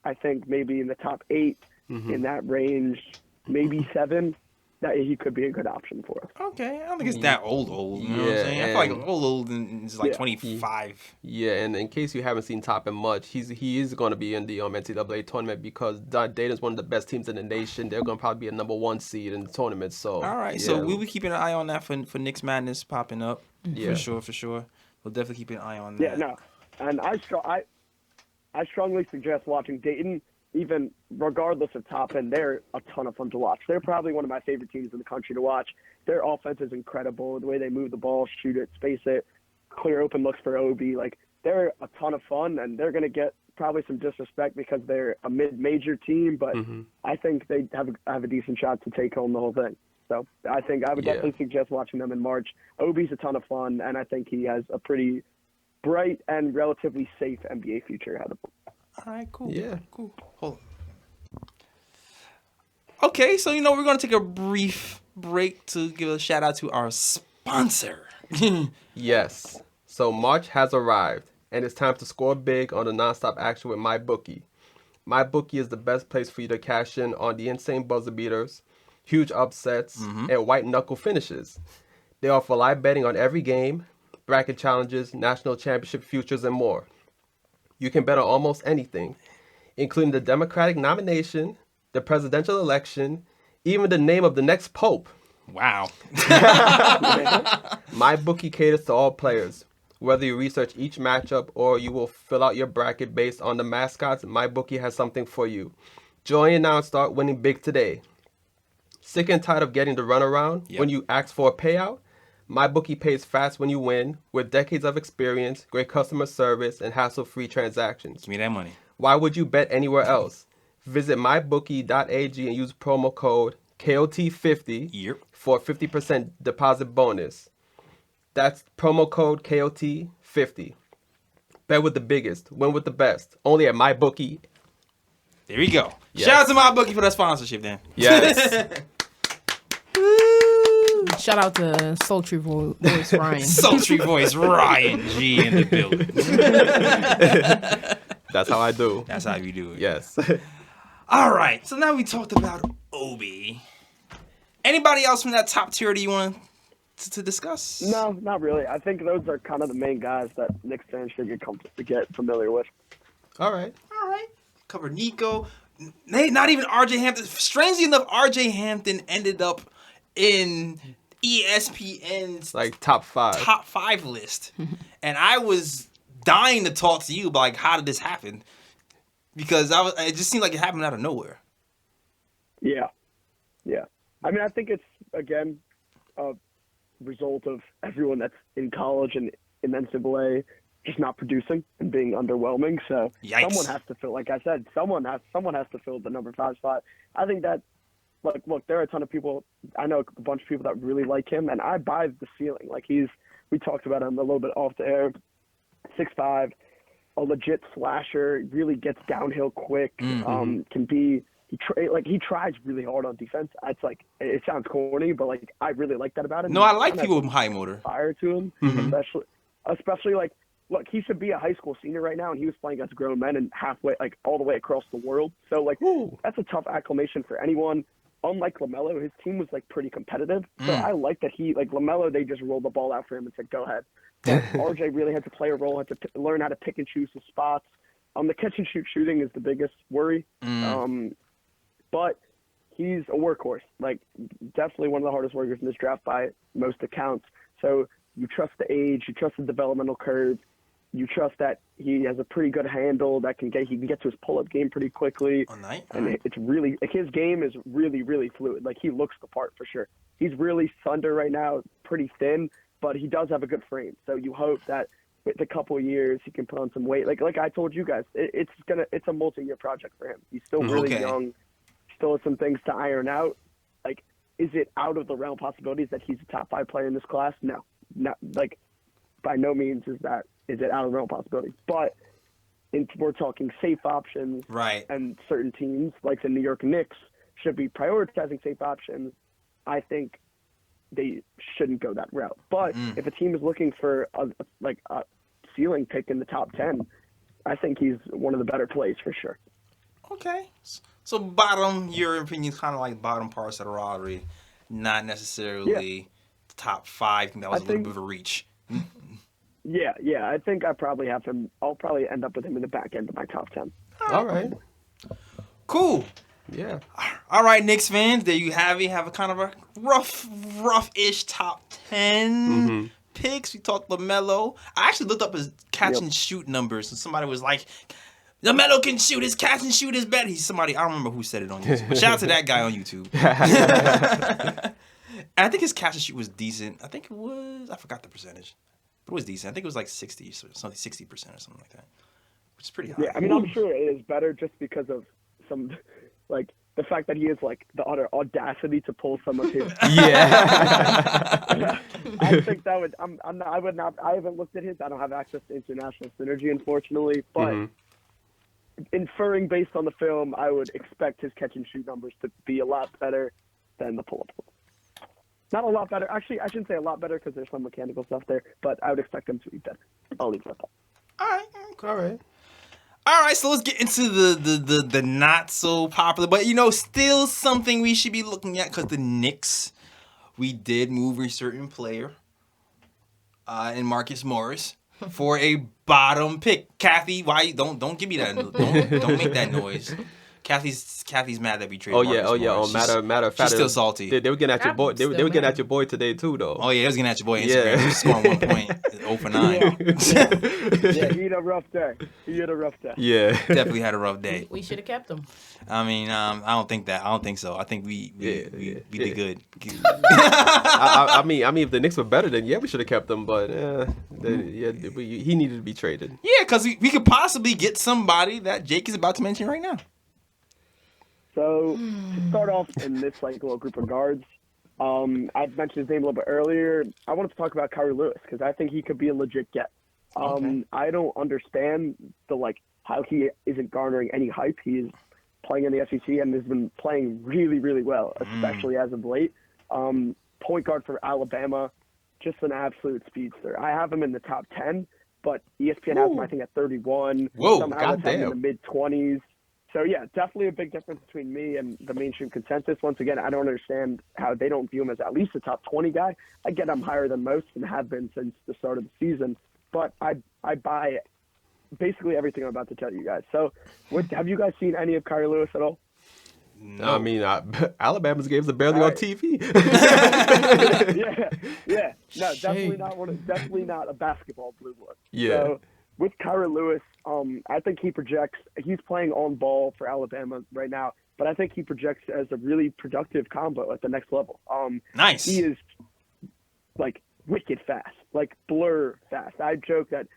I think maybe in the top 8, in that range, maybe 7, that he could be a good option for us. Okay, I don't think it's that old. You know what I'm saying? I feel like old is like 25. Yeah, and in case you haven't seen Toppin much, he is going to be in the NCAA tournament because Dayton's one of the best teams in the nation. They're going to probably be a number 1 seed in the tournament. So all right, so we'll be keeping an eye on that for Knicks Madness popping up. For sure. We'll definitely keep an eye on that. Yeah, no, and I strongly suggest watching Dayton even regardless of Toppin, they're a ton of fun to watch. They're probably one of my favorite teams in the country to watch. Their offense is incredible. The way they move the ball, shoot it, space it, clear open looks for Obi. Like, they're a ton of fun, and they're going to get probably some disrespect because they're a mid-major team, but I think they have a decent shot to take home the whole thing. So I think I would definitely suggest watching them in March. Obi's a ton of fun, and I think he has a pretty bright and relatively safe NBA future ahead of him. All right, cool. Yeah. Cool. Hold on. Okay, so we're gonna take a brief break to give a shout out to our sponsor. Yes. So March has arrived, and it's time to score big on the nonstop action with MyBookie. MyBookie is the best place for you to cash in on the insane buzzer beaters, huge upsets, and white knuckle finishes. They offer live betting on every game, bracket challenges, national championship futures, and more. You can bet on almost anything, including the Democratic nomination, the presidential election, even the name of the next pope. Wow. MyBookie caters to all players. Whether you research each matchup or you will fill out your bracket based on the mascots, MyBookie has something for you. Join now and start winning big today. Sick and tired of getting the runaround when you ask for a payout? MyBookie pays fast when you win, with decades of experience, great customer service, and hassle-free transactions. Give me that money. Why would you bet anywhere else? Visit mybookie.ag and use promo code KOT50 for a 50% deposit bonus. That's promo code KOT50. Bet with the biggest, win with the best. Only at MyBookie. There we go. Yes. Shout out to MyBookie for that sponsorship, then. Yes. Shout out to sultry voice Ryan. Sultry voice Ryan G in the building. That's how I do. That's how you do it. Yes. All right. So now we talked about Obi. Anybody else from that top tier that you want to discuss? No, not really. I think those are kind of the main guys that Knicks fans should get familiar with. All right. Cover Nico. Not even RJ Hampton. Strangely enough, RJ Hampton ended up in ESPN's Like top 5 list. And I was dying to talk to you about like, how did this happen? Because it just seemed like it happened out of nowhere. Yeah. I mean, I think it's, again, a result of everyone that's in college and in NCAA just not producing and being underwhelming. So someone has to fill, like I said, someone has to fill the number 5 spot. I think that, like, look, there are a ton of people. I know a bunch of people that really like him, and I buy the ceiling. Like, we talked about him a little bit off the air, 6'5", a legit slasher, really gets downhill quick, he tries really hard on defense. It's like, it sounds corny, but like, I really like that about him. No, I like people with high motor. Fire to him, especially like, look, he should be a high school senior right now, and he was playing against grown men and halfway, like all the way across the world. So like, that's a tough acclimation for anyone. Unlike LaMelo, his team was like pretty competitive. So I like that LaMelo, they just rolled the ball out for him and said, go ahead. But RJ really had to play a role, had to learn how to pick and choose his spots. The catch and shoot shooting is the biggest worry. But he's a workhorse, like definitely one of the hardest workers in this draft by most accounts. So you trust the age, you trust the developmental curve, you trust that he has a pretty good handle that he can get to his pull-up game pretty quickly. And it's really, like, his game is really, really fluid. Like, he looks the part for sure. He's really thunder right now, pretty thin, but he does have a good frame. So you hope that with a couple of years he can put on some weight. Like I told you guys, it's a multi-year project for him. He's still really young. Still has some things to iron out. Like, is it out of the realm of possibilities that he's a top 5 player in this class? No, not like by no means is it out of the realm of possibilities. But we're talking safe options, right? And certain teams like the New York Knicks should be prioritizing safe options. I think they shouldn't go that route. But if a team is looking for a ceiling pick in the top 10, I think he's one of the better plays for sure. Okay. So your opinion is kind of like bottom parts of the lottery, not necessarily the top 5. I think that was a little bit of a reach. Yeah. I think I probably have him. I'll probably end up with him in the back end of my top 10. All right. Cool. Yeah. All right, Knicks fans, there you have it. Have a kind of a rough-ish top 10 picks. We talked LaMelo. I actually looked up his catch and shoot numbers, and somebody was like, LaMelo can shoot. His catch and shoot is better. He's somebody. I don't remember who said it on YouTube. But shout out to that guy on YouTube. And I think his catch and shoot was decent. I think it was. I forgot the percentage, but it was decent. I think it was like 60, so something 60% or something like that, which is pretty high. Yeah, I mean, I'm sure it is better just because of some, like, the fact that he has, like, the utter audacity to pull some of his. Yeah. I think that would. I would not. I haven't looked at his. I don't have access to international synergy, unfortunately. But inferring based on the film, I would expect his catch and shoot numbers to be a lot better than the pull-up. Not a lot better. Actually, I shouldn't say a lot better because there's some mechanical stuff there. But I would expect them to be better. I'll leave it at that. All right, so let's get into the not so popular, but still something we should be looking at because the Knicks, we did move a certain player, in Marcus Morris for a bottom pick. Kathy, why don't give me that? Don't make that noise. Kathy's mad that we traded. Matter of fact, she's still salty. They were getting at your boy. They were getting at your boy today too, though. Oh yeah, they was getting at your boy on Instagram. He was scoring 1 point, 0 for 9. Yeah, he had a rough day. Yeah, definitely had a rough day. We should have kept him. I mean, I don't think so. I think we did good. I mean, if the Knicks were better, then we should have kept them. But he needed to be traded. Yeah, because we could possibly get somebody that Jake is about to mention right now. So to start off in this little group of guards, I mentioned his name a little bit earlier. I wanted to talk about Kyra Lewis because I think he could be a legit get. I don't understand how he isn't garnering any hype. He is playing in the SEC and has been playing really, really well, especially as of late. Point guard for Alabama, just an absolute speedster. I have him in the top 10, but ESPN has him, I think, at 31. Whoa, some outlets have him in the mid-20s. So, yeah, definitely a big difference between me and the mainstream consensus. Once again, I don't understand how they don't view him as at least a top 20 guy. I get I'm higher than most and have been since the start of the season. But I buy basically everything I'm about to tell you guys. So, have you guys seen any of Kyra Lewis at all? No. I mean, Alabama's games are barely on TV. Yeah. No, definitely not a basketball blue blood. Yeah. So, with Kyra Lewis, I think he's playing on ball for Alabama right now, but I think he projects as a really productive combo at the next level. Nice. He is wicked fast, blur fast. I joke that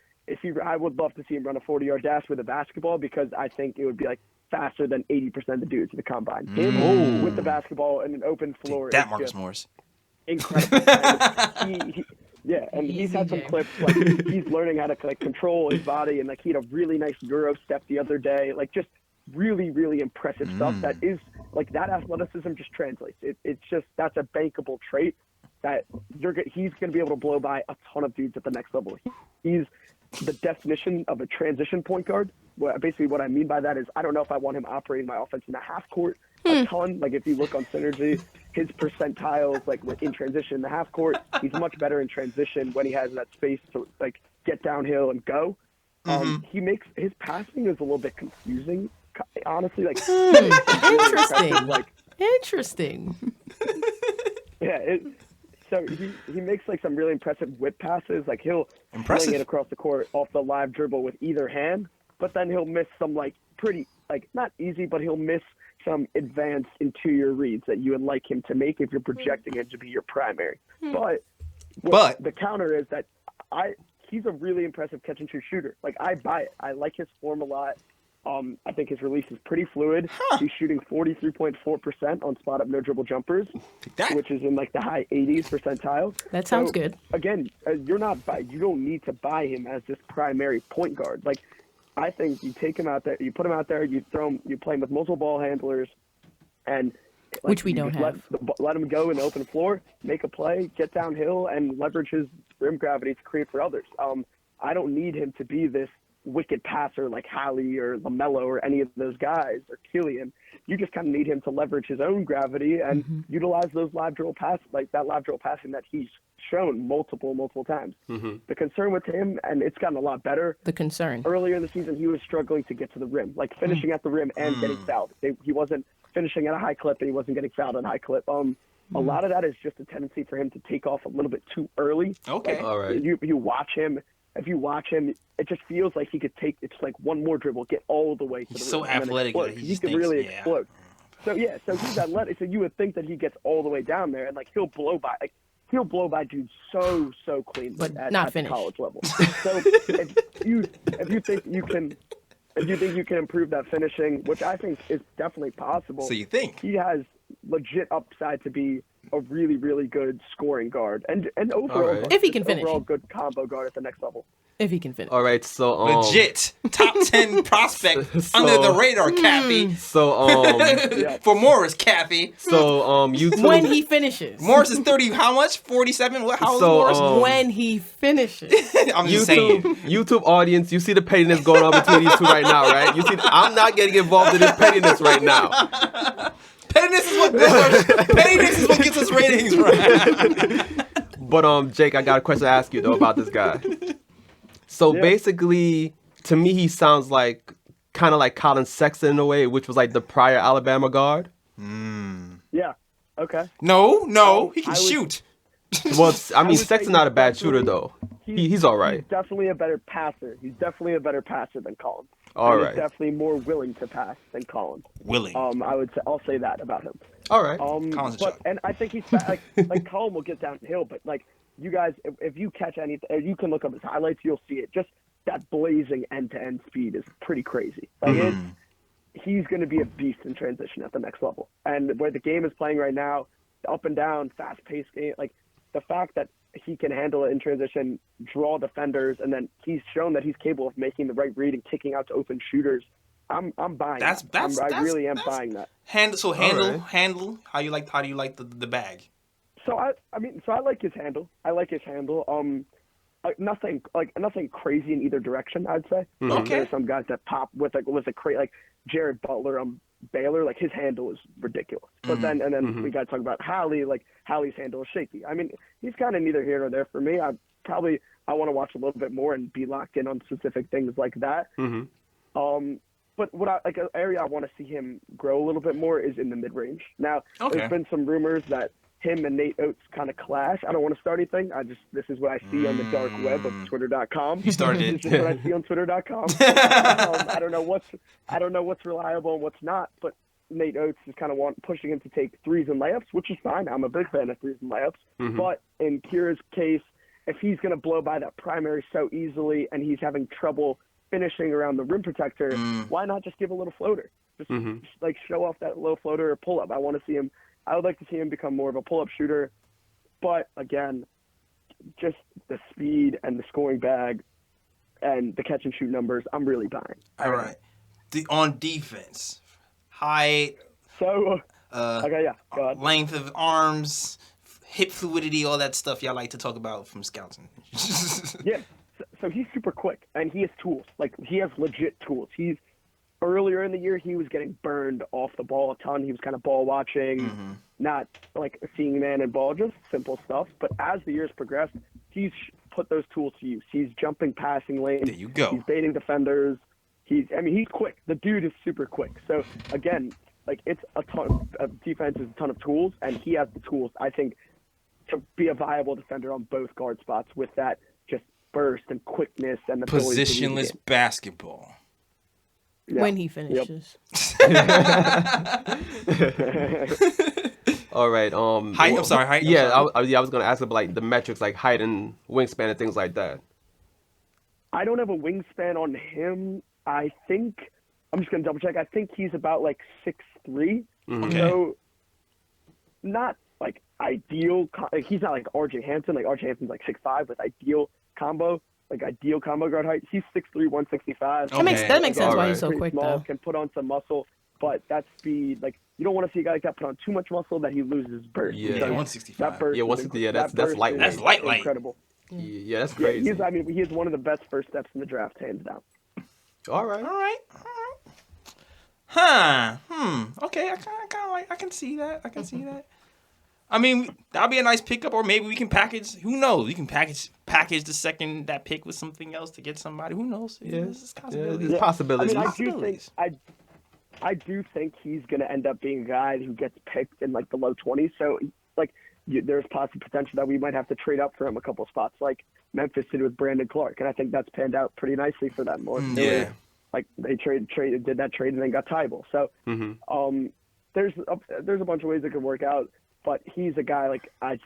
I would love to see him run a 40-yard dash with a basketball because I think it would be faster than 80% of the dudes in the combine. Him with the basketball and an open floor. That Marcus Morris. Incredible. And he's had some clips he's learning how to control his body, and he had a really nice Euro step the other day. Just really, really impressive stuff. That is that athleticism just translates. It's just that's a bankable trait that he's going to be able to blow by a ton of dudes at the next level. He's the definition of a transition point guard. Basically, what I mean by that is I don't know if I want him operating my offense in the half court a ton. If you look on Synergy, his percentiles in transition in the half court, he's much better in transition when he has that space to get downhill and go. He makes his passing is a little bit confusing, honestly. Interesting. Yeah. So he makes some really impressive whip passes. He'll fling it across the court off the live dribble with either hand, but then he'll miss some pretty not easy, but he'll miss some advanced interior reads that you would like him to make if you're projecting him to be your primary. But the counter is that he's a really impressive catch and shoot shooter. I buy it. I like his form a lot. I think his release is pretty fluid. He's shooting 43.4% on spot up no dribble jumpers, which is in the high 80s percentile. That sounds good. Again, you don't need to buy him as this primary point guard. I think you take him out there, you put him out there, you play him with multiple ball handlers, and which we don't have. Let him go in the open floor, make a play, get downhill, and leverage his rim gravity to create for others. I don't need him to be this wicked passer like Hallie or LaMelo or any of those guys or Killian. You just kind of need him to leverage his own gravity and utilize those live drill passes, that live drill passing that he's shown multiple times. The concern with him, and it's gotten a lot better. The concern. Earlier in the season, he was struggling to get to the rim, finishing at the rim and getting fouled. He wasn't finishing at a high clip and he wasn't getting fouled at a high clip. A lot of that is just a tendency for him to take off a little bit too early. Okay. All right. You watch him if you watch him, it just feels like he could take it's like one more dribble, get all the way to the He's so rim, and then athletic explode. that he He just can thinks, really yeah. explode. So he's athletic. So you would think that he gets all the way down there, and like he'll blow by dudes so clean, But at not the finish. college level. So if you think you can improve that finishing, which I think is definitely possible. So you think? He has legit upside to be a really, really good scoring guard and overall, All right. If he can finish. overall good combo guard at the next level. If he can finish. All right, so Legit top 10 prospect So- under the radar, Cappy. So For Morris, Cappy. YouTube. When he finishes. Morris is 30. How much? 47. What? How old is So, Morris? When he finishes. I'm just saying. YouTube audience, you see the pettiness going on between these two right now, right? You see, I'm not getting involved in this pettiness right now. Pettiness is what gets us ratings, right? But Jake, I got a question to ask you though about this guy. So basically, to me, he sounds like kind of like Colin Sexton in a way, which was like the prior Alabama guard. Yeah. Okay. No, he can shoot. Well, I mean, would say Sexton's not a he's bad shooter definitely- though. He's all right. He's definitely a better passer. He's definitely a better passer than Colin. All And right. He's definitely more willing to pass than Colin. Willing. I'll say that about him. All right. Colin's a chuck. And I think he's like Colin will get downhill, but like you guys, if you catch anything, if you can look up his highlights, you'll see it. Just that blazing end-to-end speed is pretty crazy. Like he's going to be a beast in transition at the next level. And where the game is playing right now, up and down, fast-paced game, like the fact that he can handle it in transition, draw defenders, and then he's shown that he's capable of making the right read and kicking out to open shooters. I'm buying. I really am buying that. Handle. right. How do you like the bag? So I like his handle. Nothing crazy in either direction. I'd say. Okay. There are some guys that pop with a crate like Jared Butler Baylor. Like his handle is ridiculous. But then we got to talk about Hallie. Like Hallie's handle is shaky. I mean, he's kind of neither here nor there for me. I want to watch a little bit more and be locked in on specific things like that. But an area I want to see him grow a little bit more is in the mid range. Now, there's been some rumors that him and Nate Oates kind of clash. I don't want to start anything. This is what I see on the dark web of Twitter.com. You started it. This is what I see on Twitter.com. I don't know what's reliable and what's not. But Nate Oates is kind of pushing him to take threes and layups, which is fine. I'm a big fan of threes and layups. But in Kyra's case, if he's going to blow by that primary so easily and he's having trouble finishing around the rim protector, why not just give a little floater? Just like show off that low floater or pull up. I would like to see him become more of a pull up shooter. But again, just the speed and the scoring bag and the catch and shoot numbers, I'm really buying. All right. On defense, height, So okay, yeah, go ahead. length of arms, hip fluidity, all that stuff y'all like to talk about from scouting. Yeah. So he's super quick, and he has tools. Like, he has legit tools. Earlier in the year, he was getting burned off the ball a ton. He was kind of ball watching, not like seeing man and ball, just simple stuff. But as the years progressed, he's put those tools to use. He's jumping passing lanes. There you go. He's baiting defenders. He's quick. The dude is super quick. So again, like, it's a ton of defense is a ton of tools, and he has the tools, I think, to be a viable defender on both guard spots with that just burst and quickness and ability to read the Positionless game. basketball. Yeah. When he finishes. All right. Height. I'm sorry. Height. I'm Yeah, sorry. I was gonna ask about like the metrics, like height and wingspan and things like that. I don't have a wingspan on him. I think I'm just gonna double check. I think he's about like 6'3". Okay. So not like ideal. He's not like RJ Hampton. Like RJ Hampton's like 6'5" with ideal combo guard height. He's 6'3", 165. That makes sense All why right. he's so Pretty quick small, though. can put on some muscle, but that speed, like, you don't want to see a guy like that put on too much muscle that he loses burst. Yeah. because 165. That burst Yeah, is 160, yeah, that's burst lightweight. is That's lightweight. Incredible. Yeah, that's Yeah, crazy. he has one of the best first steps in the draft, hands down. All right. All right. Huh. Okay. I kind of like. I can see that. I mean, that'll be a nice pickup, or maybe we can package. Who knows? We can package that pick with something else to get somebody. Who knows? Yeah. There's possibilities. There's possibilities. I do think he's going to end up being a guy who gets picked in like the low 20s. So like the there's possible potential that we might have to trade up for him a couple spots, like Memphis did with Brandon Clark, and I think that's panned out pretty nicely for them. Or like they did that trade and then got Tybal. So there's a bunch of ways it could work out. But he's a guy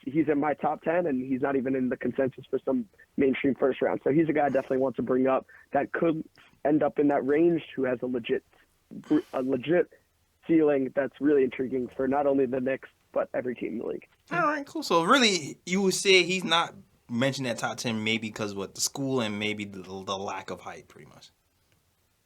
he's in my top 10, and he's not even in the consensus for some mainstream first round. So he's a guy I definitely want to bring up that could end up in that range, who has a legit ceiling that's really intriguing for not only the Knicks but every team in the league. All right, cool. So really, you would say he's not mentioned at top 10 maybe because what the school and maybe the lack of height, pretty much.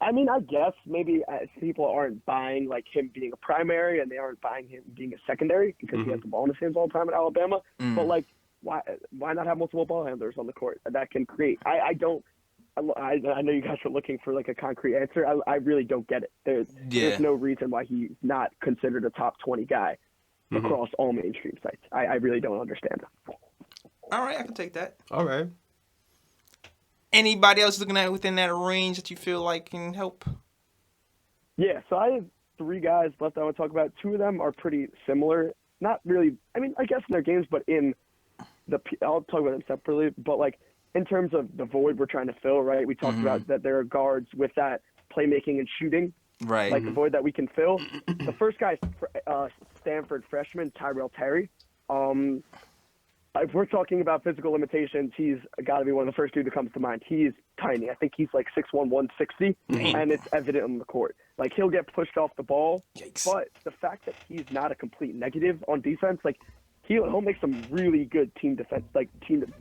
I mean, I guess maybe people aren't buying like him being a primary, and they aren't buying him being a secondary because he has the ball in his hands all the time at Alabama. But like, why not have multiple ball handlers on the court that can create? I know you guys are looking for like a concrete answer. I really don't get it. There's no reason why he's not considered a top 20 guy across all mainstream sites. I really don't understand. All right, I can take that. All right. Anybody else looking at it within that range that you feel like can help? Yeah, so I have 3 guys left I want to talk about. 2 of them are pretty similar. Not really, I mean, I guess in their games, but I'll talk about them separately. But like in terms of the void we're trying to fill, right? We talked about that there are guards with that playmaking and shooting. Right. Like the void that we can fill. The first guy is Stanford freshman Tyrell Terry. If we're talking about physical limitations, he's got to be one of the first 2 that comes to mind. He's tiny. I think he's like 6'1", 160, and it's evident on the court. Like, he'll get pushed off the ball, but the fact that he's not a complete negative on defense, like, he'll make some really good team defense, like,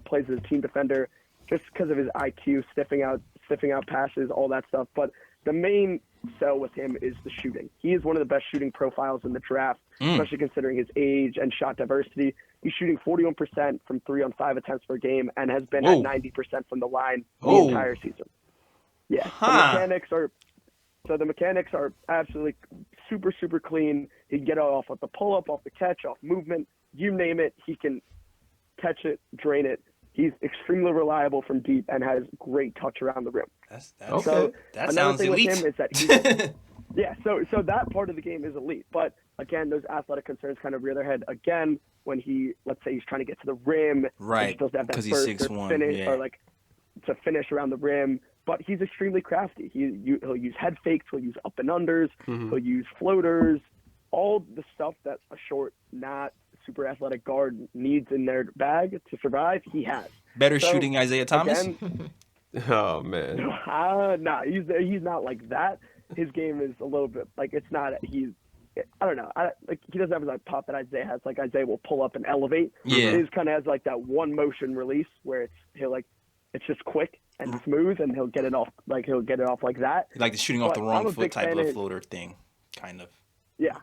plays as a team defender just because of his IQ, sniffing out passes, all that stuff. But the main sell with him is the shooting. He is one of the best shooting profiles in the draft, especially considering his age and shot diversity. He's shooting 41% from 3 on 5 attempts per game and has been at 90% from the line the entire season. Yeah, the mechanics are absolutely super, super clean. He can get it off the pull-up, off the catch, off movement. You name it, he can catch it, drain it. He's extremely reliable from deep and has great touch around the rim. That sounds elite. With him is that so that part of the game is elite. But again, those athletic concerns kind of rear their head again when let's say he's trying to get to the rim, right? He's supposed to have that because burst he's 6'1", finish or like to finish around the rim. But he's extremely crafty. He'll use head fakes, he'll use up and unders, he'll use floaters, all the stuff that a short, not super athletic guard needs in their bag to survive. He has better shooting Isaiah Thomas. Again, oh man, he's not like that. His game is a little bit like it's not. I don't know. He doesn't have that pop that Isaiah has. Like Isaiah will pull up and elevate. Yeah, his kind of has like that one motion release where it's just quick and smooth, and he'll get it off like that. Like the shooting off the wrong foot type of floater thing, kind of. Yeah.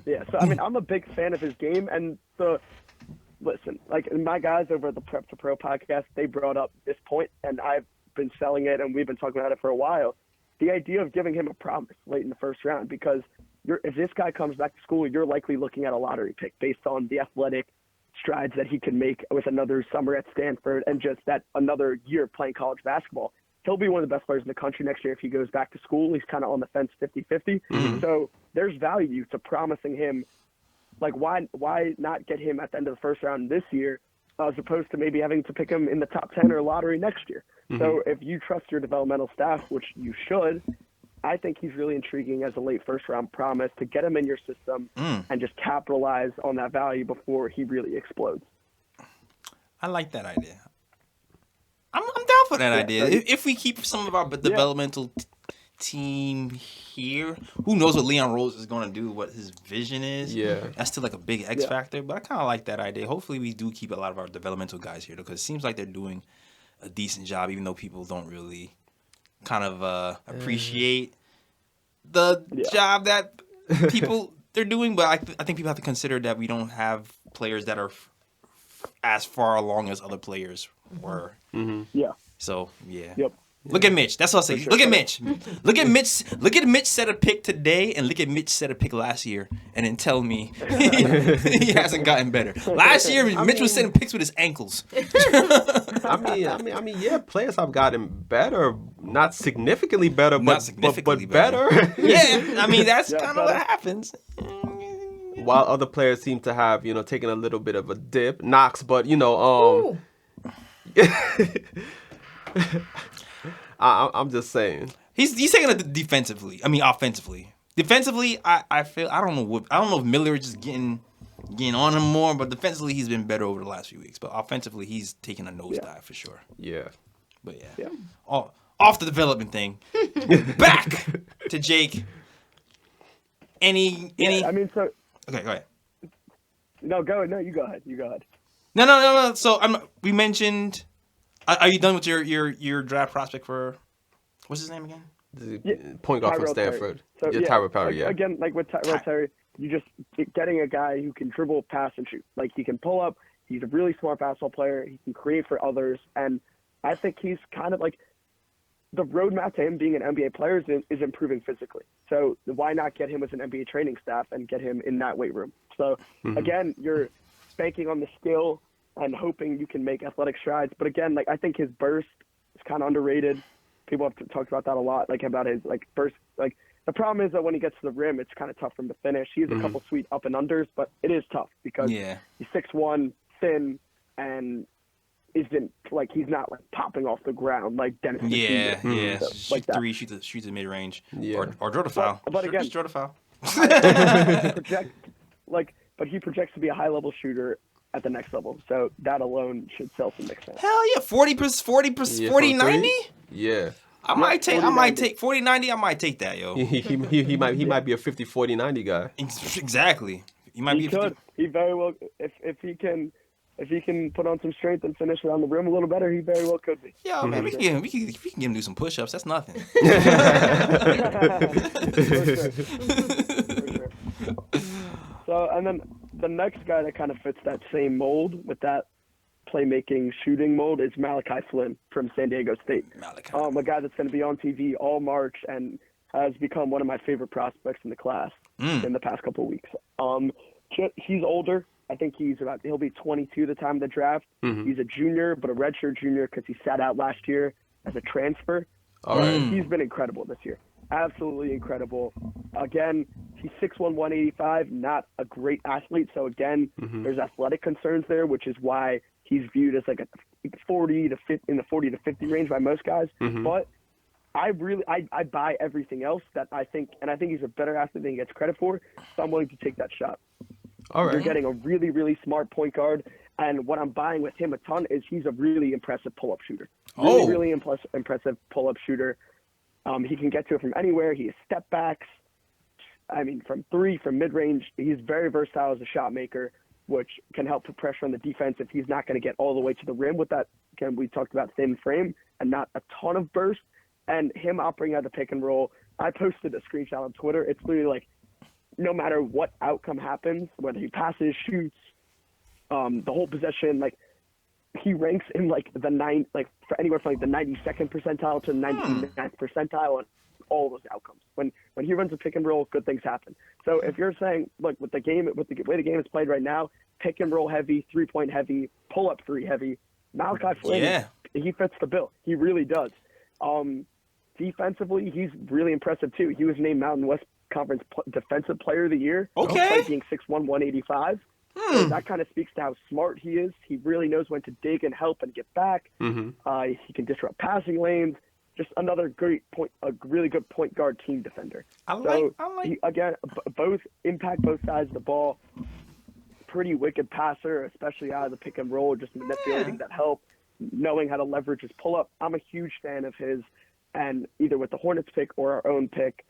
Yeah. So I mean, I'm a big fan of his game, and listen, like my guys over at the Prep to Pro podcast, they brought up this point, and I've been selling it, and we've been talking about it for a while. The idea of giving him a promise late in the first round, because if this guy comes back to school, you're likely looking at a lottery pick based on the athletic strides that he can make with another summer at Stanford and just that another year playing college basketball. He'll be one of the best players in the country next year if he goes back to school. He's kind of on the fence 50-50. So there's value to promising him. Like, why not get him at the end of the first round this year as opposed to maybe having to pick him in the top 10 or lottery next year? So if you trust your developmental staff, which you should, I think he's really intriguing as a late first-round promise to get him in your system and just capitalize on that value before he really explodes. I like that idea. I'm down for that idea. If we keep some of our developmental team here, who knows what Leon Rose is going to do, what his vision is. Yeah. That's still like a big X factor, but I kind of like that idea. Hopefully we do keep a lot of our developmental guys here because it seems like they're doing a decent job, even though people don't really kind of appreciate the job that they're doing. But I think people have to consider that we don't have players that are as far along as other players were. Yeah. So, yeah. Yep. Look at Mitch. That's what I'll say. Sure. Look at Mitch. Look at Mitch. Look at Mitch set a pick today, and look at Mitch set a pick last year, and then tell me he hasn't gotten better. Last year, Mitch was setting picks with his ankles. I mean, yeah, players have gotten better, not significantly better, but better. Yeah, I mean that's kind of what happens. while other players seem to have, taken a little bit of a dip. Knox, but I'm just saying. He's taking it defensively. I mean, offensively. Defensively, I feel I don't know if Miller is just getting on him more, but defensively he's been better over the last few weeks. But offensively, he's taking a nosedive for sure. Yeah. But yeah. Off the development thing. Back to Jake. Any? I mean, so. Okay, go ahead. No, go ahead. No, you go ahead. You go ahead. No. So we mentioned. Are you done with your draft prospect for? What's his name again? The point guard from Stanford. So, Tyrell Terry. Yeah. Again, like with Tyrell Terry, you just getting a guy who can dribble, pass, and shoot. Like he can pull up. He's a really smart basketball player. He can create for others, and I think he's kind of like the roadmap to him being an NBA player is improving physically. So why not get him as an NBA training staff and get him in that weight room? So again, you're banking on the skill and hoping you can make athletic strides. But again, like I think his burst is kind of underrated. People have talked about that a lot, like about his like burst. Like the problem is that when he gets to the rim, it's kind of tough for him to finish. He has a couple sweet up and unders, but it is tough because he's 6'1", thin, and isn't like he's not like popping off the ground like Dennis. Yeah. So, like that. Three shoots at mid range. Yeah. Or draw the foul. But again, just draw the foul. But he projects to be a high level shooter at the next level. So that alone should sell some Knicks fans. Hell yeah, 40-90? Yeah. I might take 40-90. I might take that, yo. He might be a 50-40-90 guy. Exactly. He might be. He very well if he can put on some strength and finish around the rim a little better, he very well could be. Yeah, man, we can get him to do some push-ups. That's nothing. For sure. So, and then the next guy that kind of fits that same mold with that playmaking shooting mold is Malachi Flynn from San Diego State. A guy that's going to be on TV all March and has become one of my favorite prospects in the class in the past couple of weeks. He's older. I think he'll be 22 the time of the draft. He's a junior, but a redshirt junior because he sat out last year as a transfer. All right. He's been incredible this year. Absolutely incredible. Again, he's 6'1", 185, not a great athlete. So again, there's athletic concerns there, which is why he's viewed as like a 40 to 50 in the 40 to 50 range by most guys. But I buy everything else that I think he's a better athlete than he gets credit for. So I'm willing to take that shot. All right. You're getting a really, really smart point guard. And what I'm buying with him a ton is he's a really impressive pull-up shooter. Really impressive pull-up shooter. He can get to it from anywhere. He has step backs. I mean, from three, from mid-range. He's very versatile as a shot maker, which can help put pressure on the defense if he's not going to get all the way to the rim with that. Again, we talked about thin frame and not a ton of burst. And him operating out the pick and roll, I posted a screenshot on Twitter. It's literally like, no matter what outcome happens, whether he passes, shoots, the whole possession, like he ranks in like the for anywhere from like the 92nd percentile to 99th percentile on all those outcomes. When he runs a pick and roll, good things happen. So if you're saying, look, with the way the game is played right now, pick and roll heavy, 3-point heavy, pull up three heavy, Malachi Flynn, he fits the bill. He really does. Defensively, he's really impressive too. He was named Mountain West Conference Defensive Player of the Year. Okay. Being 6'1", 185. So that kind of speaks to how smart he is. He really knows when to dig and help and get back. He can disrupt passing lanes. Just another a really good point guard team defender. He, again, both impact both sides of the ball. Pretty wicked passer, especially out of the pick and roll, just manipulating that help, knowing how to leverage his pull up. I'm a huge fan of his, and either with the Hornets pick or our own pick.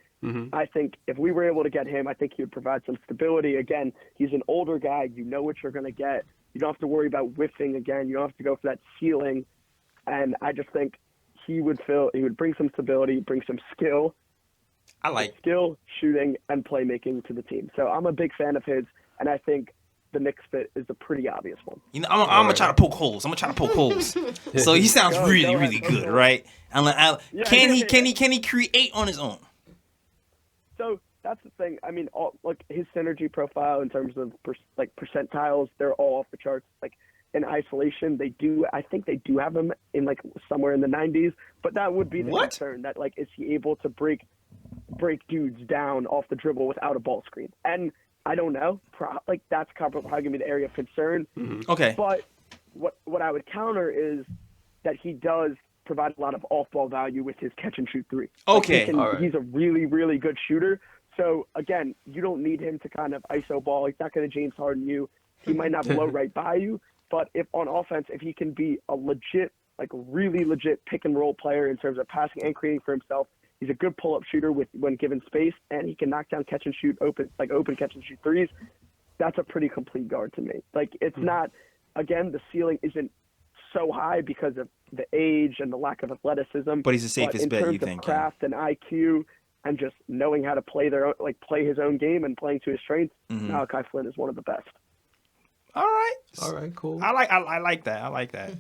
I think if we were able to get him, I think he would provide some stability. Again, he's an older guy. You know what you're going to get. You don't have to worry about whiffing again. You don't have to go for that ceiling. And I just think he would bring some stability, bring some skill. Skill, shooting, and playmaking to the team. So I'm a big fan of his, and I think the Knicks fit is a pretty obvious one. You know, I'm gonna try to poke holes. So he sounds really good, right? Can he create on his own? So that's the thing. I mean, his synergy profile in terms of percentiles, they're all off the charts. Like in isolation, I think they do have him in like somewhere in the 90s. But that would be the concern. That like, is he able to break dudes down off the dribble without a ball screen? And I don't know. That's probably going to be the area of concern. Okay. But what I would counter is that he does provide a lot of off-ball value with his catch-and-shoot three. Okay. All right. He's a really, really good shooter. So, again, you don't need him to kind of iso ball. He's not going to James Harden you. He might not blow right by you. But if on offense, if he can be a legit, really legit pick-and-roll player in terms of passing and creating for himself, he's a good pull-up shooter when given space, and he can knock down catch-and-shoot, open catch-and-shoot threes. That's a pretty complete guard to me. It's not, again, the ceiling isn't so high because of the age and the lack of athleticism. But he's the safest bet, you think? In terms of craft and IQ and just knowing how to play play his own game and playing to his strengths, Malachi Flynn is one of the best. All right. All right, cool. I like that. I like that.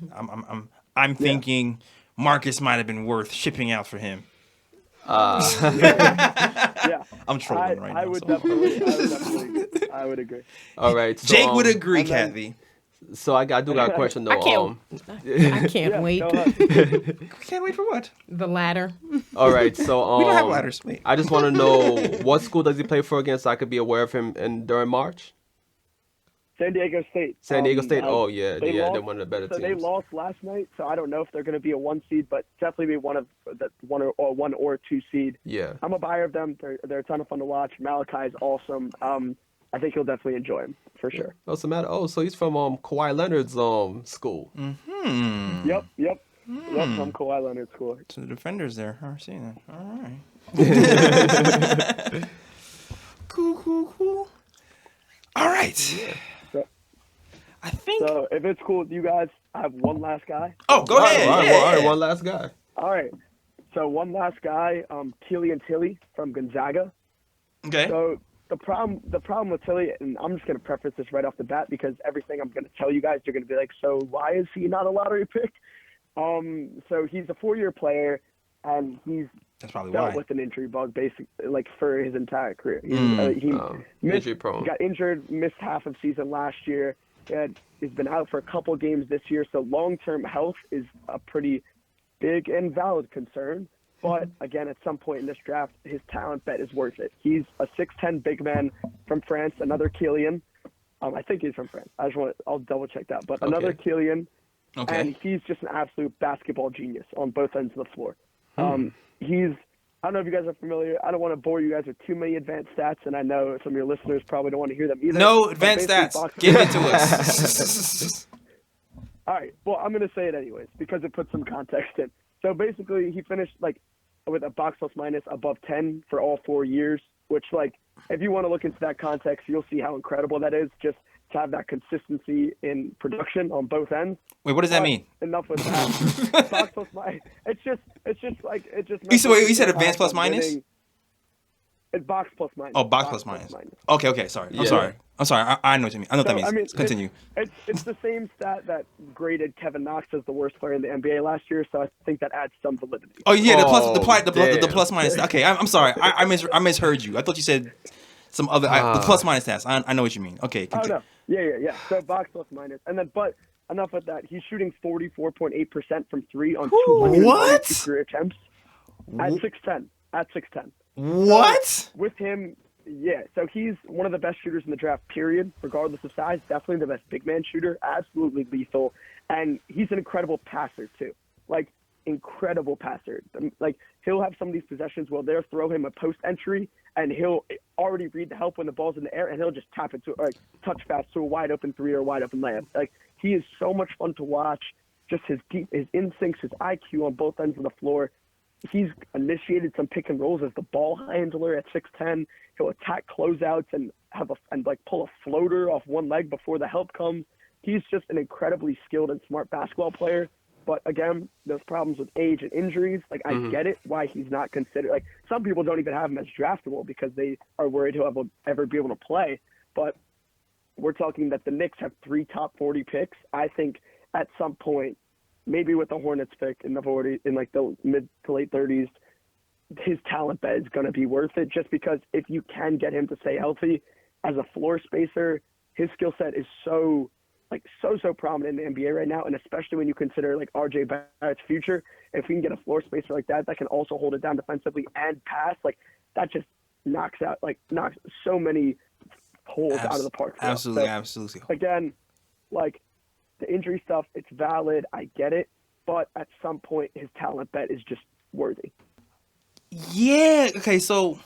I'm thinking Marcus might have been worth shipping out for him. Yeah, I'm trolling right now. I would definitely. I would agree. All right. So, Jake would agree, Kathy. So I do got a question though. I can't wait. Go ahead. Can't wait for what? The ladder. All right. So We don't have ladders. Wait. I just want to know what school does he play for again, so I could be aware of him during March. San Diego State. San Diego State. Oh yeah, they they're lost, one of the better so teams. they lost last night, so I don't know if they're going to be a 1 seed, but definitely be one or 2 seed. Yeah. I'm a buyer of them. They're a ton of fun to watch. Malachi is awesome. I think you'll definitely enjoy him for sure. What's the matter? Oh, so he's from Kawhi Leonard's school. Yep. Yep, from Kawhi Leonard school. So the defenders there are seeing that. All right. Cool. All right. Yeah. I think. So if it's cool with you guys, I have one last guy. Oh, go ahead. All right, one last guy. All right. So one last guy, Killian Tillie from Gonzaga. Okay. So the problem with Tillie, and I'm just going to preface this right off the bat because everything I'm going to tell you guys, you're going to be like, so why is he not a lottery pick? So he's a 4-year player, and he's That's probably dealt why. with an injury bug basically for his entire career. Injury prone. Got injured, missed half of season last year. He's been out for a couple games this year, so long-term health is a pretty big and valid concern. But again, at some point in this draft, his talent bet is worth it. He's a 6'10" big man from France, another Killian. I think he's from France. I'll double check that. But another Killian, and he's just an absolute basketball genius on both ends of the floor. I don't know if you guys are familiar. I don't want to bore you guys with too many advanced stats, and I know some of your listeners probably don't want to hear them either. No advanced stats. Give it to us. All right. Well, I'm going to say it anyways because it puts some context in. So basically, he finished with a box plus minus above 10 for all 4 years, which if you want to look into that context, you'll see how incredible that is. Just to have that consistency in production on both ends. Wait, what does that mean? Enough with that. Box plus minus. It just. You said advanced plus minus? It's box plus minus. Oh, box plus minus. Okay. Sorry. I'm sorry. I know what you mean. I know what that means. Continue. It's the same stat that graded Kevin Knox as the worst player in the NBA last year, so I think that adds some validity. Oh yeah, the plus minus. Okay, I'm sorry. I misheard you. I thought you said some other the plus minus stats. I know what you mean. Okay. Continue. Oh no. Yeah. So box plus minus, and then but enough with that. He's shooting 44.8% from 3 on 200 career attempts at 6'10". What? With him, yeah. So he's one of the best shooters in the draft, period, regardless of size. Definitely the best big man shooter. Absolutely lethal. And he's an incredible passer, too. Incredible passer. He'll have some of these possessions where they'll throw him a post entry, and he'll already read the help when the ball's in the air, and he'll just tap it to, touch fast to a wide open 3 or a wide open layup. He is so much fun to watch. Just his instincts, his IQ on both ends of the floor. He's initiated some pick and rolls as the ball handler at 6'10". He'll attack closeouts and pull a floater off one leg before the help comes. He's just an incredibly skilled and smart basketball player. But again, those problems with age and injuries, I get it why he's not considered. Some people don't even have him as draftable because they are worried he'll ever be able to play. But we're talking that the Knicks have 3 top 40 picks. I think at some point, maybe with the Hornets pick in the mid to late 30s, his talent bet is going to be worth it just because if you can get him to stay healthy as a floor spacer, his skill set is so prominent in the NBA right now, and especially when you consider RJ Barrett's future, if we can get a floor spacer like that can also hold it down defensively and pass, that just knocks so many holes out of the park. For us. Absolutely, So, absolutely. again, like the injury stuff, it's valid. I get it, but at some point, his talent bet is just worthy. Yeah. Okay. So,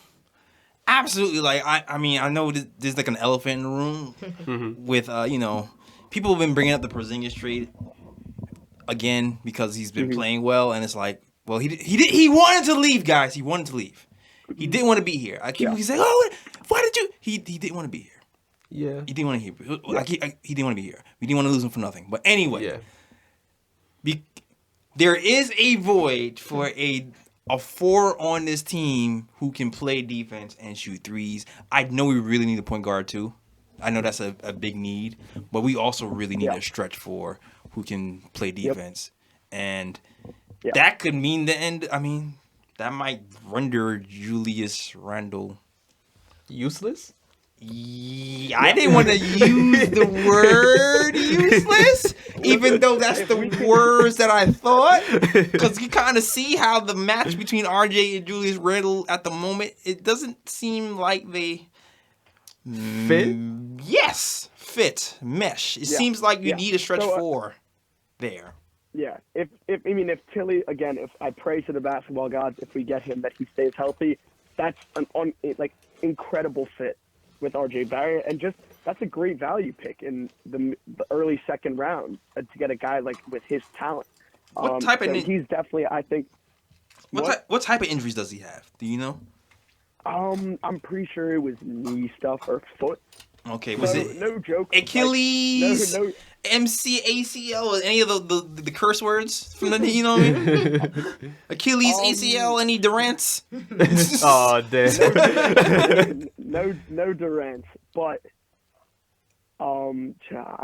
absolutely. Like, I mean, I know there's like an elephant in the room with, people have been bringing up the Porzingis trade again because he's been playing well, and it's like, well, he wanted to leave, guys. He wanted to leave. He didn't want to be here. I keep saying, oh, why did you? He didn't want to be here. Yeah. He didn't want to be here. Like, he didn't want to be here. We didn't want to lose him for nothing. But anyway, there is a void for a 4 on this team who can play defense and shoot threes. I know we really need a point guard too. I know that's a big need, but we also really need a stretch 4 who can play defense. And that could mean the end. I mean, that might render Julius Randle useless. Yeah, I didn't want to use the word useless, even though that's the words that I thought. Because you kind of see how the match between RJ and Julius Randle at the moment, it doesn't seem like they fit. Yes, fit, mesh. It seems like you need a stretch 4 there. Yeah, if Tillie, again, if I pray to the basketball gods, if we get him that he stays healthy, that's an incredible fit with RJ Barrett, and just that's a great value pick in the early second round to get a guy like with his talent. What type of he's definitely, I think. What type of injuries does he have? Do you know? I'm pretty sure it was knee stuff or foot. Okay, was it no joke? Achilles, no. MC, ACL, or any of the curse words from the you know what I mean? Achilles, ACL, any Durant's? Oh damn. No Durant, but I'm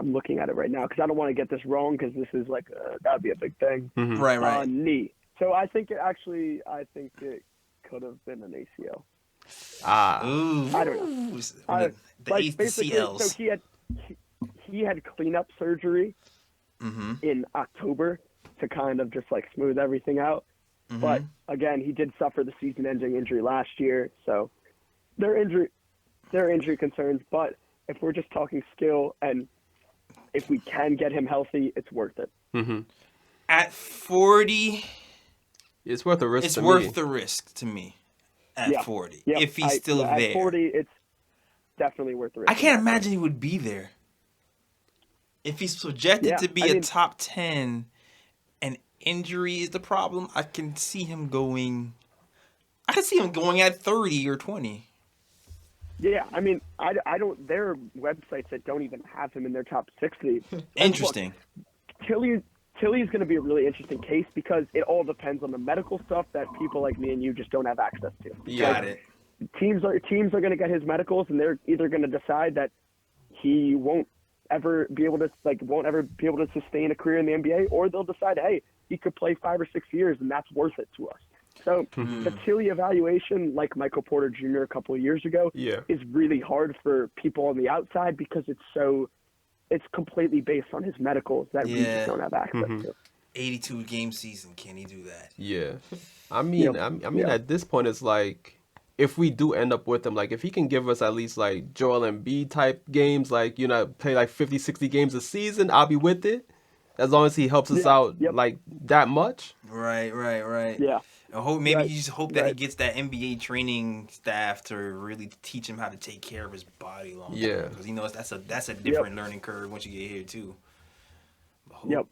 looking at it right now because I don't want to get this wrong because this is like that'd be a big thing. Right. Knee. So I think it could have been an ACL. Ooh. I don't know. The ACLs. So he had cleanup surgery in October to kind of just like smooth everything out. But again, he did suffer the season-ending injury last year, so there are injury concerns. But if we're just talking skill and if we can get him healthy, it's worth it. At 40, it's worth the risk. It's worth the risk to me. At 40, if he's still there. At 40, it's definitely worth the risk. I can't imagine he would be there. If he's projected to be a top 10 and injury is the problem, I can see him going at 30 or 20. Yeah, I mean, I don't. There are websites that don't even have him in their top 60. Interesting. Look, Tillie's going to be a really interesting case because it all depends on the medical stuff that people like me and you just don't have access to. Got it. Teams are going to get his medicals, and they're either going to decide that he won't ever be able to sustain a career in the NBA, or they'll decide, hey, he could play 5 or 6 years, and that's worth it to us. So the Tillie evaluation, like Michael Porter Jr. a couple of years ago, is really hard for people on the outside because it's completely based on his medicals that we just don't have access to. 82 game season, can he do that? Yeah, I mean, at this point, it's like if we do end up with him, like if he can give us at least like Joel Embiid type games, like play like 50, 60 games a season, I'll be with it. As long as he helps us out like that much. Right. Yeah. Maybe you just hope that he gets that NBA training staff to really teach him how to take care of his body long term. Yeah. Because that's a different learning curve once you get here too. Yep.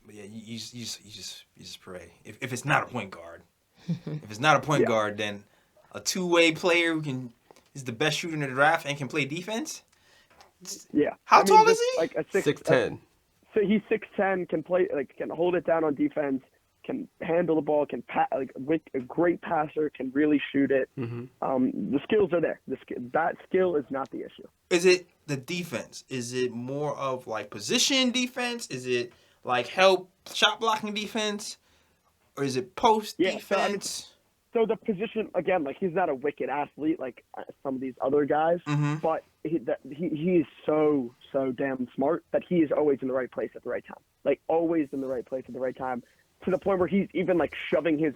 But yeah, you just pray. If it's not a point guard, guard, then a two-way player who is the best shooter in the draft and can play defense. Yeah. How tall is he? Like a 6'10". So he's 6'10", can play, like can hold it down on defense, can handle the ball, can a great passer, can really shoot it. The skills are there. That skill is not the issue. Is it the defense? Is it more of like position defense? Is it like help shot blocking defense? Or is it post defense? So the position, again, like he's not a wicked athlete like some of these other guys, but he is so damn smart that he is always in the right place at the right time. Like always in the right place at the right time, to the point where he's even like shoving his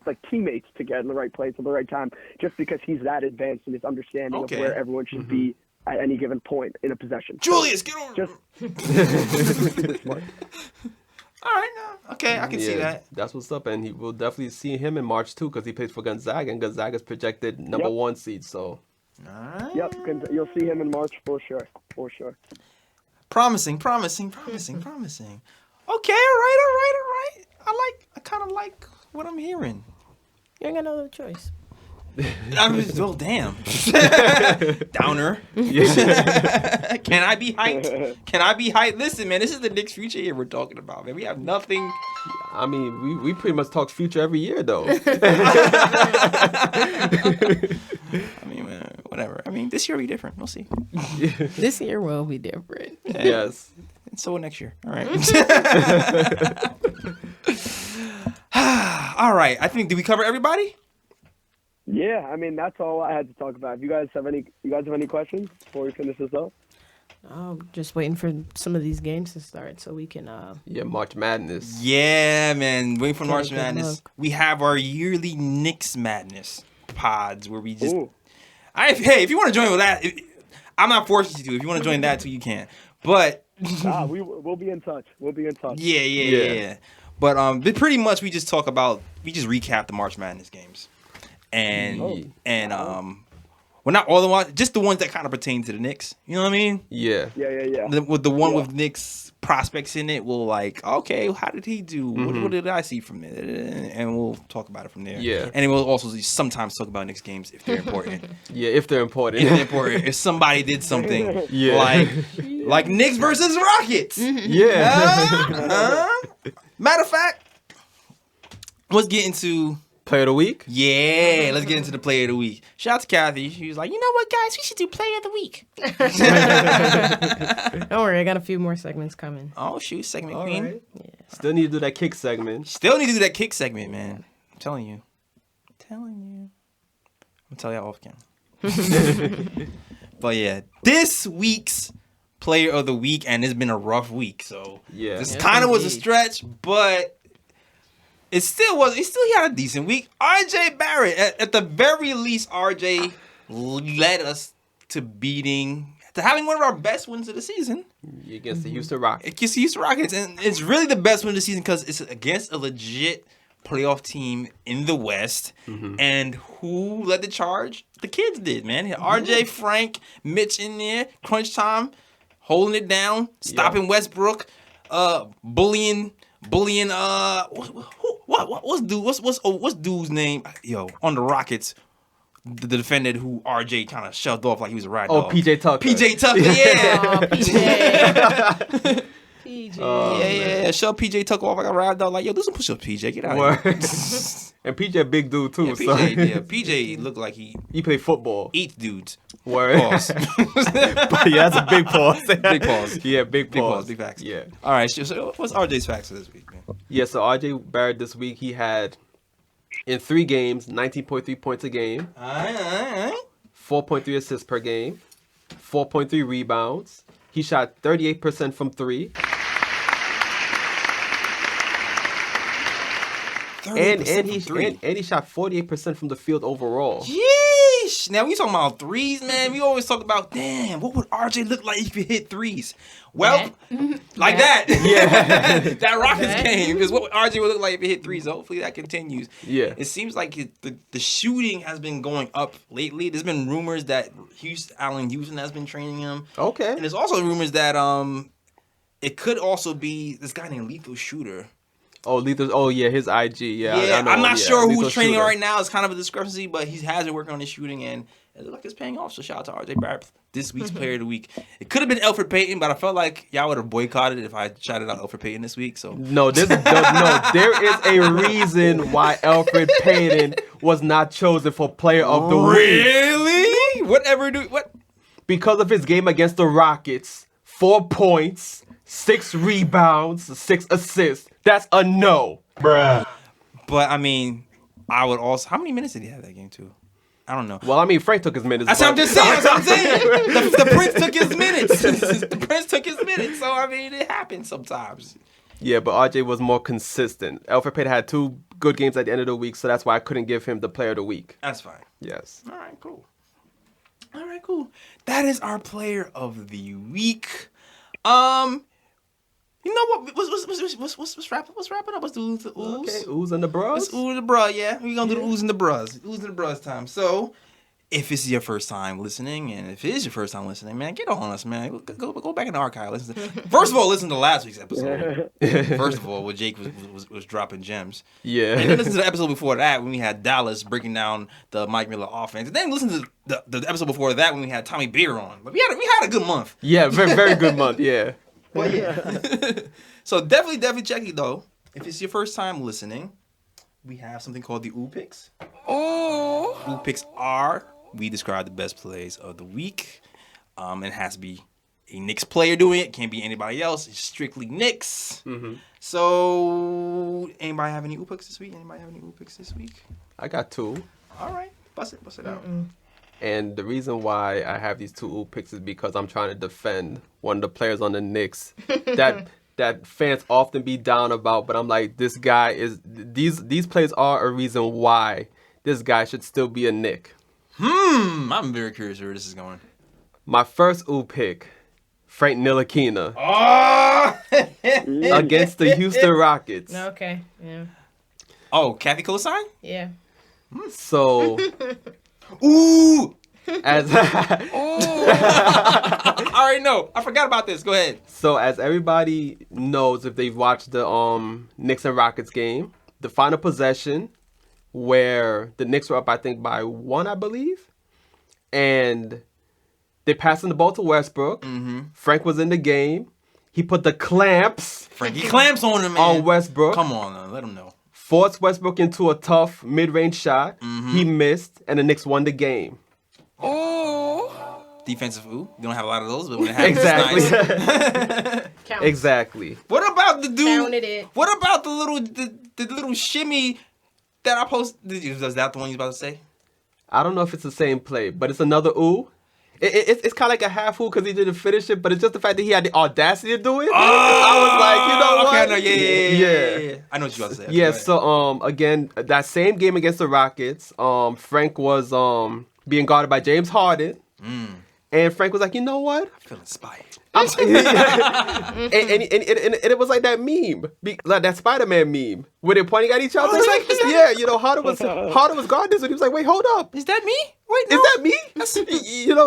like teammates to get in the right place at the right time, just because he's that advanced in his understanding of where everyone should be at any given point in a possession. Julius, get over. Just All right, no. Okay, I can see that. That's what's up, and we'll definitely see him in March too, because he plays for Gonzaga, and Gonzaga's projected number 1 seed. So, All right. Yep, you'll see him in March for sure. Promising. Okay, all right. I kind of like what I'm hearing. You ain't got no other choice. I mean, well, damn. Downer. Can I be hyped? Listen, man, this is the Knicks' future here we're talking about, man. We have nothing. I mean, we pretty much talk future every year, though. I mean, whatever. I mean, this year will be different. We'll see. This year will be different. Yes. And so will next year. All right. All right. I think, did we cover everybody? Yeah, I mean that's all I had to talk about. If you guys have any questions before we finish this up? Just waiting for some of these games to start so we can. March Madness. Yeah, man. Waiting for March good Madness. luck. We have our yearly Knicks Madness pods where we just. Ooh. Hey, if you want to join with that, I'm not forcing you to. If you want to join that too, you can. But We'll be in touch. yeah. But pretty much we just recap the March Madness games, and well, not all the ones, just the ones that kind of pertain to the Knicks. You know what I mean? Yeah. Yeah. With the one with Knicks prospects in it, we'll like, okay, how did he do? What did I see from it? And we'll talk about it from there. Yeah. And then we'll also sometimes talk about Knicks games if they're important. Yeah, if they're important. If somebody did something, Yeah. like Knicks versus Rockets. Yeah. Matter of fact, let's get into. Player of the week? Yeah, let's get into the player of the week. Shout out to Kathy. She was like, you know what, guys? We should do player of the week. Don't worry, I got a few more segments coming. Oh, shoot. Segment All queen. right. Still need to do that kick segment. Still need to do that kick segment, man. I'm telling you. I'm telling you off camera. But yeah, this week's player of the week, and it's been a rough week. So Yeah. this Yes, kind of was a indeed. stretch, but he had a decent week. RJ Barrett, at the very least, RJ led us to having one of our best wins of the season. Against the Houston Rockets. Against the Houston Rockets, and it's really the best win of the season because it's against a legit playoff team in the West. And who led the charge? The kids did, man. RJ, Frank, Mitch in there, crunch time, holding it down, stopping Westbrook, bullying. What's dude's name? Yo, on the Rockets, the defender who RJ kind of shoved off like he was a rag dog. PJ Tucker. PJ Tucker, yeah. Oh, PJ. PJ. Yeah. Shove PJ Tucker off like a rag dog. Like, yo, do some push-ups, PJ. Get out of here. And PJ a big dude too. Yeah, so PJ looked like he he played football. eats dudes. Word. Pause. Yeah, that's a big pause. Big pause. Yeah, big Big pause. pause. Big facts. Yeah. All right. So what's RJ's facts for this week, man? Yeah, so RJ Barrett this week, he had, in 3 games, 19.3 points a game, All right. 4.3 assists per game, 4.3 rebounds. He shot 38% from 3. And he shot 48% from the field overall. Yeesh. Now, we talking about threes, man. We always talk about, damn, what would RJ look like if he hit threes? Well, like that. Yeah. That Rockets game is what RJ would look like if he hit threes. Hopefully that continues. Yeah. It seems like the shooting has been going up lately. There's been rumors that Allen Houston has been training him. Okay. And there's also rumors that it could also be this guy named Lethal Shooter. Oh, Lethal. Oh, yeah, his IG. Yeah, I know, I'm not sure Lethal who's training Shooter. right now. It's kind of a discrepancy, but he has been working on his shooting, and it looks like it's paying off. So shout out to RJ Barrett, this week's player of the week. It could have been Elfrid Payton, but I felt like y'all would have boycotted it if I shouted out Elfrid Payton this week. So No, there is a reason why Elfrid Payton was not chosen for player of the week. Really? What? Because of his game against the Rockets. 4 points, 6 rebounds, 6 assists. That's a no. But I mean, I would also. How many minutes did he have that game too? I don't know. Well, I mean, Frank took his minutes. That's what I'm just saying. The Prince took his minutes. The Prince took his minutes. So I mean, it happens sometimes. Yeah, but RJ was more consistent. Elfrid Payton had 2 good games at the end of the week, so that's why I couldn't give him the player of the week. That's fine. Yes. All right, cool. All right, cool. That is our player of the week. You know what? Let's wrap it up. Let's do the ooze. Okay, ooze and the bros. Let's ooze the bra. Yeah, we're gonna do the ooze and the bras. Ooze and the bras time. So, if it's your first time listening, and if it is your first time listening, man, get on us, man. Go back in the archive. Listen. First of all, listen to last week's episode. First of all, where Jake was dropping gems. Yeah. And then listen to the episode before that when we had Dallas breaking down the Mike Miller offense. And then listen to the episode before that when we had Tommy Beer on. But we had a good month. Yeah, very, very good month, yeah. But yeah. So definitely check it though. If it's your first time listening, we have something called the Ooh Picks. Ooh Picks are, we describe the best plays of the week. It has to be a Knicks player doing it. Can't be anybody else. It's strictly Knicks. Mm-hmm. So, anybody have any Ooh Picks this week? I got 2. All right. Bust it out. And the reason why I have these 2 Ooh Picks is because I'm trying to defend one of the players on the Knicks that fans often be down about, but I'm like, this guy is these plays are a reason why this guy should still be a Knick. I'm very curious where this is going. My first Ooh Pick, Frank Ntilikina against the Houston Rockets. Okay. Yeah. Oh, Kathy Cosign? Yeah. So, Ooh! as I already know. I forgot about this. Go ahead. So as everybody knows, if they've watched the Knicks and Rockets game, the final possession where the Knicks were up, I think, by 1, I believe, and they passing the ball to Westbrook. Mm-hmm. Frank was in the game. He put the clamps. Frankie clamps on him, man. On Westbrook. Come on, let him know. Forced Westbrook into a tough mid-range shot. Mm-hmm. He missed, and the Knicks won the game. Defensive ooh. You don't have a lot of those, but when it happens, Exactly. It's nice. Exactly. What about the dude? Counted it. What about the little shimmy that I posted? Is that the one you was about to say? I don't know if it's the same play, but it's another ooh. It's kind of like a half ooh because he didn't finish it, but it's just the fact that he had the audacity to do it. I was like, you know what? Okay, no, yeah. I know what you about to say. Yeah, so again, that same game against the Rockets, Frank was being guarded by James Harden. And Frank was like, you know what? I feel inspired. and it was like that meme, like that Spider-Man meme, where they're pointing at each other. Harden was guarding this, and he was like, wait, hold up. Is that me? Wait, no. Is that me?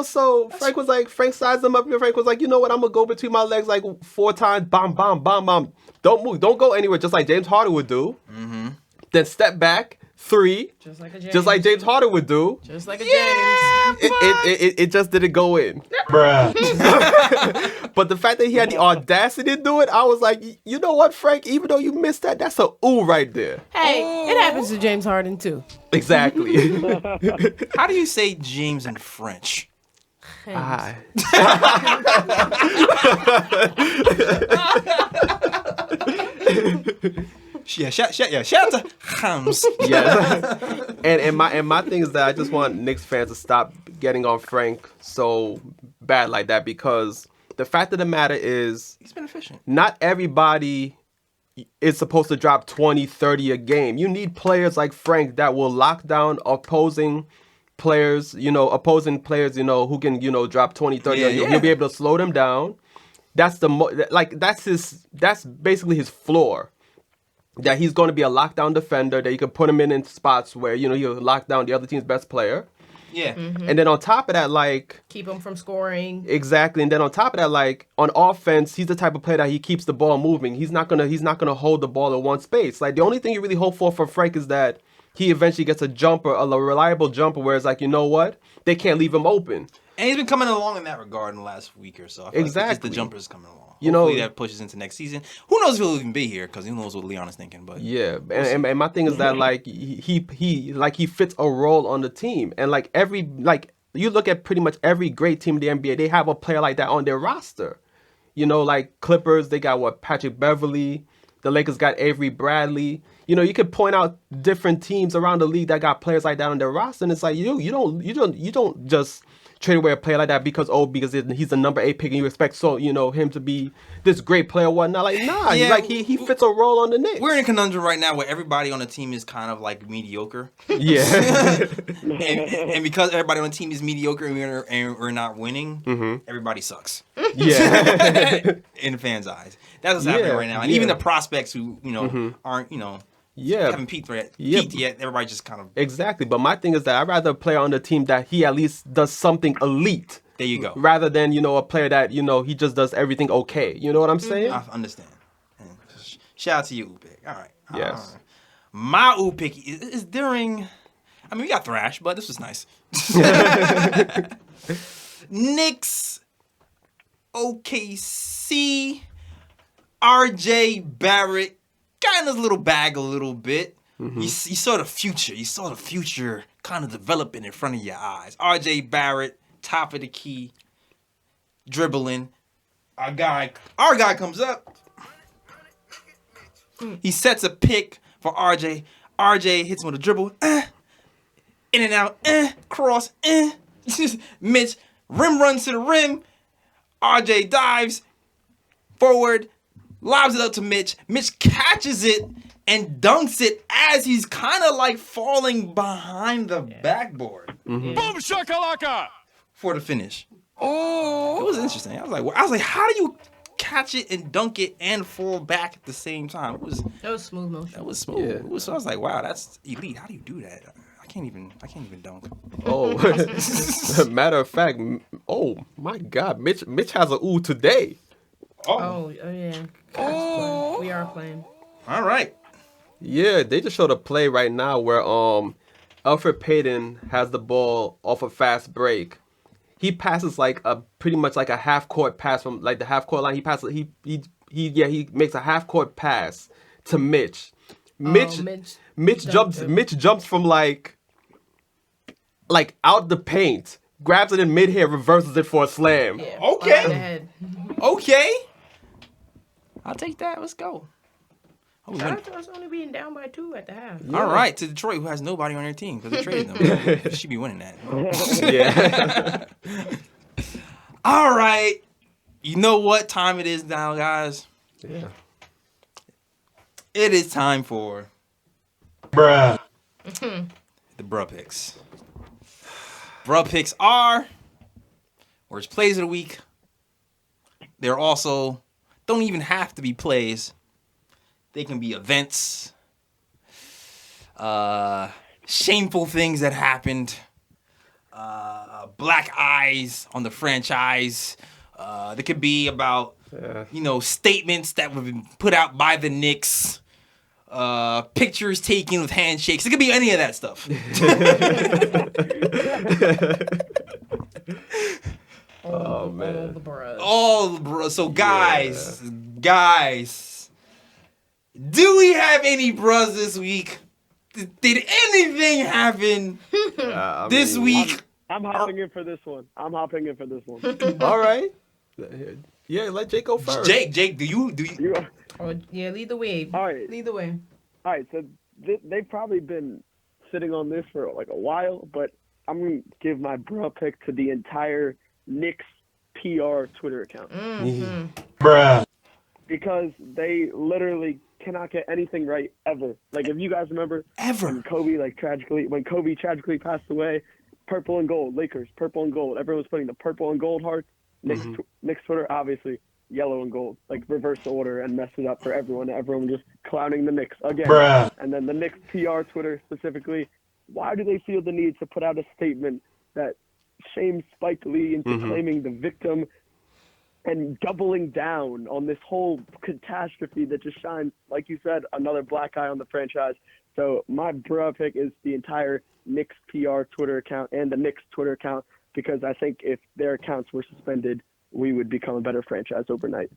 So Frank sized him up, and Frank was like, you know what? I'm going to go between my legs like 4 times, bam, bam, bam, bam. Don't move. Don't go anywhere, just like James Harden would do. Mm-hmm. Then step back, 3. Just like a James. Just like James Harden would do. Just like a James. It just didn't go in. Bruh. But the fact that he had the audacity to do it, I was like, you know what, Frank? Even though you missed that, that's a ooh right there. Hey, it happens to James Harden too. Exactly. How do you say James in French? Ah. Shout out to Hams. Yes. And my thing is that I just want Knicks fans to stop getting on Frank so bad like that, because the fact of the matter is he's been efficient. Not everybody is supposed to drop 20, 30 a game. You need players like Frank that will lock down opposing players, who can, drop 20, 30. You'll be able to slow them down. That's that's basically his floor. That he's going to be a lockdown defender, that you can put him in spots where, he'll lock down the other team's best player. Yeah. Mm-hmm. And then on top of that, keep him from scoring. Exactly. And then on top of that, on offense, he's the type of player that he keeps the ball moving. He's not gonna hold the ball in one space. The only thing you really hope for Frank is that he eventually gets a jumper, a reliable jumper, where it's you know what? They can't leave him open. And he's been coming along in that regard in the last week or so. I feel exactly. The jumper's coming along. Hopefully that pushes into next season. Who knows if he'll even be here, because who knows what Leon is thinking. But yeah, and my thing is that he fits a role on the team, and you look at pretty much every great team in the NBA, they have a player like that on their roster. Clippers, they got Patrick Beverly. The Lakers got Avery Bradley. You could point out different teams around the league that got players like that on their roster, and it's you don't just trade away a player like that because he's a number 8 pick and you expect him to be this great player or whatnot. Like, nah, Yeah. he fits a role on the Knicks. We're in a conundrum right now where everybody on the team is kind of like mediocre. Yeah. and because everybody on the team is mediocre and we're not winning, everybody sucks. Yeah. In the fans' eyes. That's what's happening right now. And even the prospects who, aren't, haven't peaked yet, everybody just kind of... Exactly. But my thing is that I'd rather a player on the team that he at least does something elite. There you go. Rather than, a player that, he just does everything okay. You know what I'm saying? I understand. Shout out to you, Upik. All right. Yes. My Upik is during... I mean, we got Thrash, but this was nice. Knicks, OKC, RJ Barrett got in his little bag a little bit. You saw the future. You saw the future kind of developing in front of your eyes. RJ Barrett, top of the key, dribbling. Our guy comes up. He sets a pick for RJ. RJ hits him with a dribble. In and out. Cross. Mitch. Rim runs to the rim. RJ dives forward. Lobs it up to Mitch. Mitch catches it and dunks it as he's kind of like falling behind the backboard. Boom shakalaka! For the finish. Oh, it was interesting. I was like, how do you catch it and dunk it and fall back at the same time? That was smooth motion. That was smooth. Yeah. So I was like, wow, that's elite. How do you do that? I can't even dunk. Oh, matter of fact, oh my God, Mitch has a ooh today. Oh yeah. Oh. We are playing. All right. Yeah, they just showed a play right now where Elfrid Payton has the ball off a fast break. He passes pretty much like a half court pass from like the half court line. He passes he makes a half court pass to Mitch. Mitch jumps from like out the paint, grabs it in mid-air, reverses it for a slam. Yeah, Okay. Okay. I'll take that. Let's go. Shout out to us only being down by 2 at the half. Yeah. All right, to Detroit, who has nobody on their team because they traded them. They should be winning that. Yeah. All right. You know what time it is now, guys? Yeah. It is time for... Bruh. The bruh picks. Bruh picks are... Worst plays of the week. They're also... Don't even have to be plays. They can be events. Shameful things that happened. Black eyes on the franchise. They could be about, statements that have been put out by the Knicks. Pictures taken with handshakes. It could be any of that stuff. Oh man. All the bros. All the bros. So guys, do we have any bros this week? Did anything happen this week? I'm hopping in for this one. All right. Yeah, let Jake go first. Jake, do you? Oh, yeah, lead the way. All right. Lead the way. All right, so they've probably been sitting on this for like a while, but I'm going to give my bro pick to the entire Knicks PR Twitter account. Bruh. Because they literally cannot get anything right ever. Like, if you guys remember, when Kobe tragically passed away, purple and gold, Lakers, purple and gold. Everyone was putting the purple and gold hearts. Knicks Twitter, obviously, yellow and gold, like reverse the order and mess it up for everyone. Everyone just clowning the Knicks again. Bruh. And then the Knicks PR Twitter specifically, why do they feel the need to put out a statement that shames Spike Lee into claiming the victim and doubling down on this whole catastrophe that just shines, like you said, another black eye on the franchise? So my bruh pick is the entire Knicks PR Twitter account and the Knicks Twitter account, because I think if their accounts were suspended, we would become a better franchise overnight.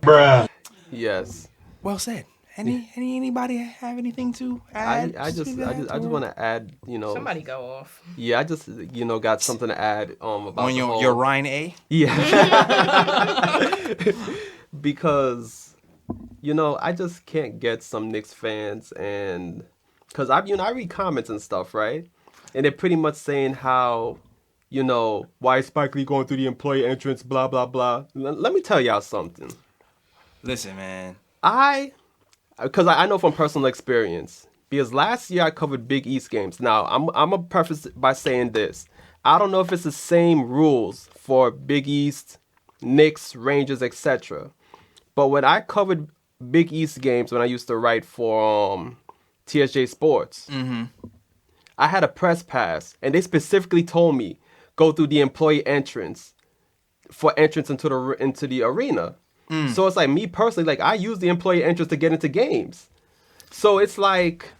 Bruh. Yes. Well said. Anybody have anything to add? I just want to add, Somebody go off. Yeah, I just got something to add about On your Ryan A? Yeah. Because I just can't get some Knicks fans, and because I read comments and stuff, right? And they're pretty much saying how you know, why is Spike Lee going through the employee entrance, blah, blah, blah. Let me tell y'all something. Listen, man. Because I know from personal experience, because last year I covered Big East games. Now, I'm going to preface it by saying this. I don't know if it's the same rules for Big East, Knicks, Rangers, etc. But when I covered Big East games, when I used to write for TSJ Sports, I had a press pass, and they specifically told me, go through the employee entrance for entrance into the arena. So it's like me personally, like I use the employee entrance to get into games. So it's like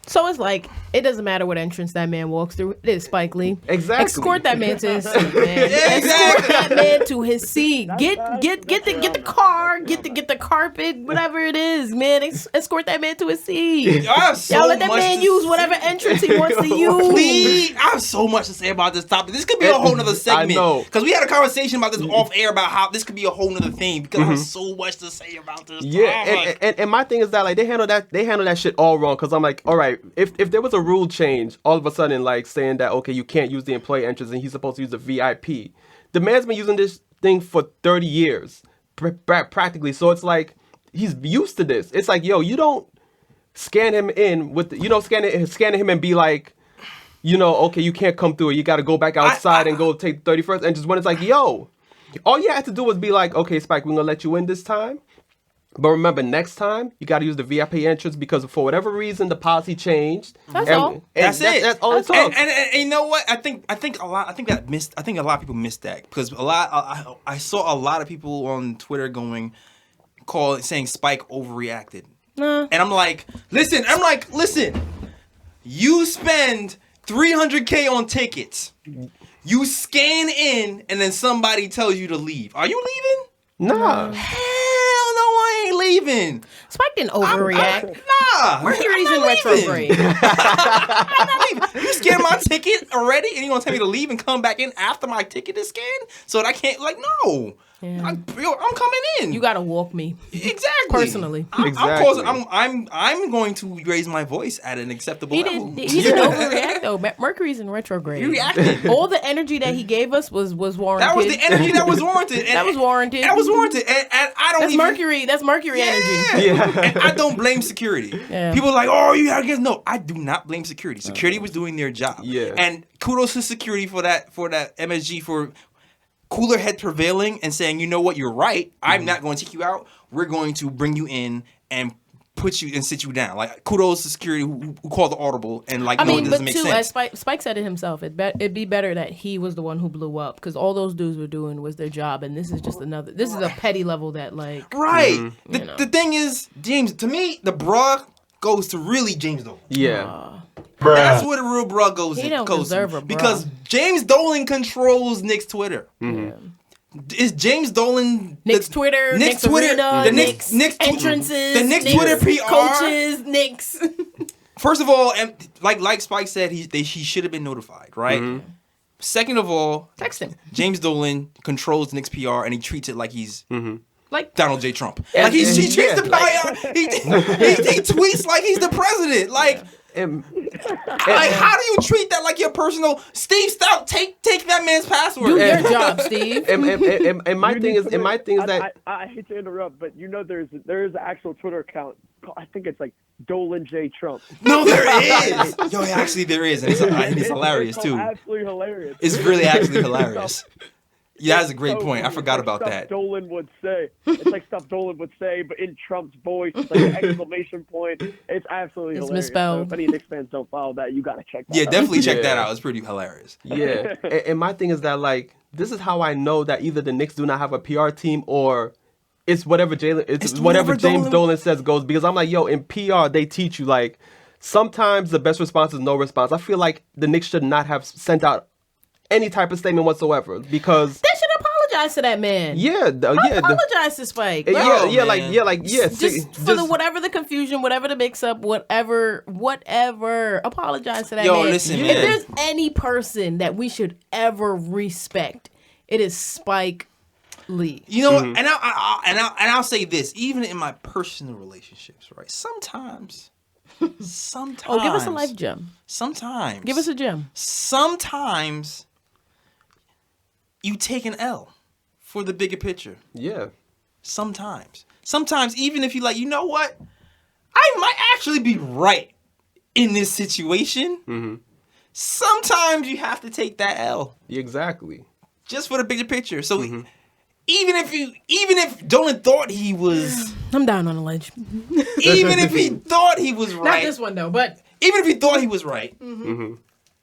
it doesn't matter what entrance that man walks through. It is Spike Lee. Exactly. Escort that man to his seat, man. Escort that man to his seat. Get the car. Get the carpet. Whatever it is, man. Escort that man to his seat. Y'all let that man use whatever entrance he wants to use. Please, I have so much to say about this topic. This could be a whole nother segment. I know. Because we had a conversation about this off air about how this could be a whole nother thing. Because I have so much to say about this. Yeah, and my thing is that like they handle that shit all wrong. Because I'm like, all right, if there was a rule change all of a sudden, like saying that okay, you can't use the employee entrance and he's supposed to use the VIP. The man's been using this thing for 30 years, practically. So it's like he's used to this. It's like, yo, you don't scan him in with scanning him and be like, you know, okay, you can't come through. You got to go back outside and go take 31st. And just when it's like, yo, all you had to do was be like, okay, Spike, we're gonna let you in this time. But remember, next time you got to use the VIP entrance because for whatever reason the policy changed. That's all. And that's it. That's all it's all. And you know what? I think a lot of people missed that because I saw a lot of people on Twitter saying Spike overreacted. And I'm like, listen. You spend $300K on tickets. You scan in, and then somebody tells you to leave. Are you leaving? Nah. Hell no, I ain't leaving. Spike didn't overreact. Nah. Mercury's in I'm not leaving. retrograde. I'm not leaving. You scanned my ticket already, and you gonna tell me to leave and come back in after my ticket is scanned, so that I can't? Like, no. Yeah. I'm coming in. You gotta walk me. Exactly. Personally. I'm going to raise my voice at an acceptable level. He didn't overreact though. Mercury's in retrograde. He reacted. All the energy that he gave us was warranted. That was the energy that was warranted. That was warranted. That was warranted. And I don't That's even... Mercury. That's Mercury energy. Yeah. And I don't blame security. Yeah. People are like, oh, you gotta get... No, I do not blame security. Security was doing their job. Yeah. And kudos to security for that MSG for cooler head prevailing and saying, you know what, you're right. I'm not going to take you out. We're going to bring you in and put you and sit you down. Like, kudos to security who called the audible and like, it doesn't make sense. As Spike said it himself, it'd be better that he was the one who blew up because all those dudes were doing was their job, and this is just this is a petty level that like. Right. The thing is, James, to me, the bruh goes to really James Dolan. Yeah. That's where the real bruh goes. He don't goes deserve to, a bruh. because James Dolan controls Knicks Twitter. Is James Dolan Knicks Twitter, Knicks Arena, the Knicks entrances, the Knicks Twitter PR coaches, Knicks. First of all, and like Spike said, he should have been notified, right? Second of all, Text him. James Dolan controls Knicks PR and he treats it like he's Like Donald J. Trump. Like he treats the PR. He tweets like he's the president. Like. Like, how do you treat that like your personal? Steve, stop! Take that man's password. Do your job, Steve. And my thing is that I hate to interrupt, but you know there is an actual Twitter account. I think it's like Dolan J. Trump. No, there is. Yo, actually, there is, and it's hilarious too. Absolutely hilarious. It's really actually hilarious. Yeah, that's a great point. I forgot about stuff that. Dolan would say. It's like stuff Dolan would say, but in Trump's voice, it's like an exclamation point. It's absolutely hilarious. Misspelled. So if any Knicks fans don't follow that, you gotta check that out. Yeah, definitely check that out. It's pretty hilarious. Yeah. And my thing is that, like, this is how I know that either the Knicks do not have a PR team or it's whatever James Dolan says goes. Because I'm like, yo, in PR, they teach you, like, sometimes the best response is no response. I feel like the Knicks should not have sent out any type of statement whatsoever because they should apologize to that man. Apologize to Spike. Bro. Just for whatever the confusion, whatever the mix-up, whatever. Apologize to that man. Listen, man. If there's any person that we should ever respect, it is Spike Lee. You know, and I'll say this, even in my personal relationships, right? Sometimes. Oh, give us a life gem. Sometimes. Give us a gem. Sometimes you take an L for the bigger picture. Yeah. Sometimes, even if you like, you know what, I might actually be right in this situation. Mm-hmm. Sometimes you have to take that L Exactly. just for the bigger picture. So even if Dolan thought he was, I'm down on the ledge. even if he thought he was Not right, this one though, but even if he thought he was right,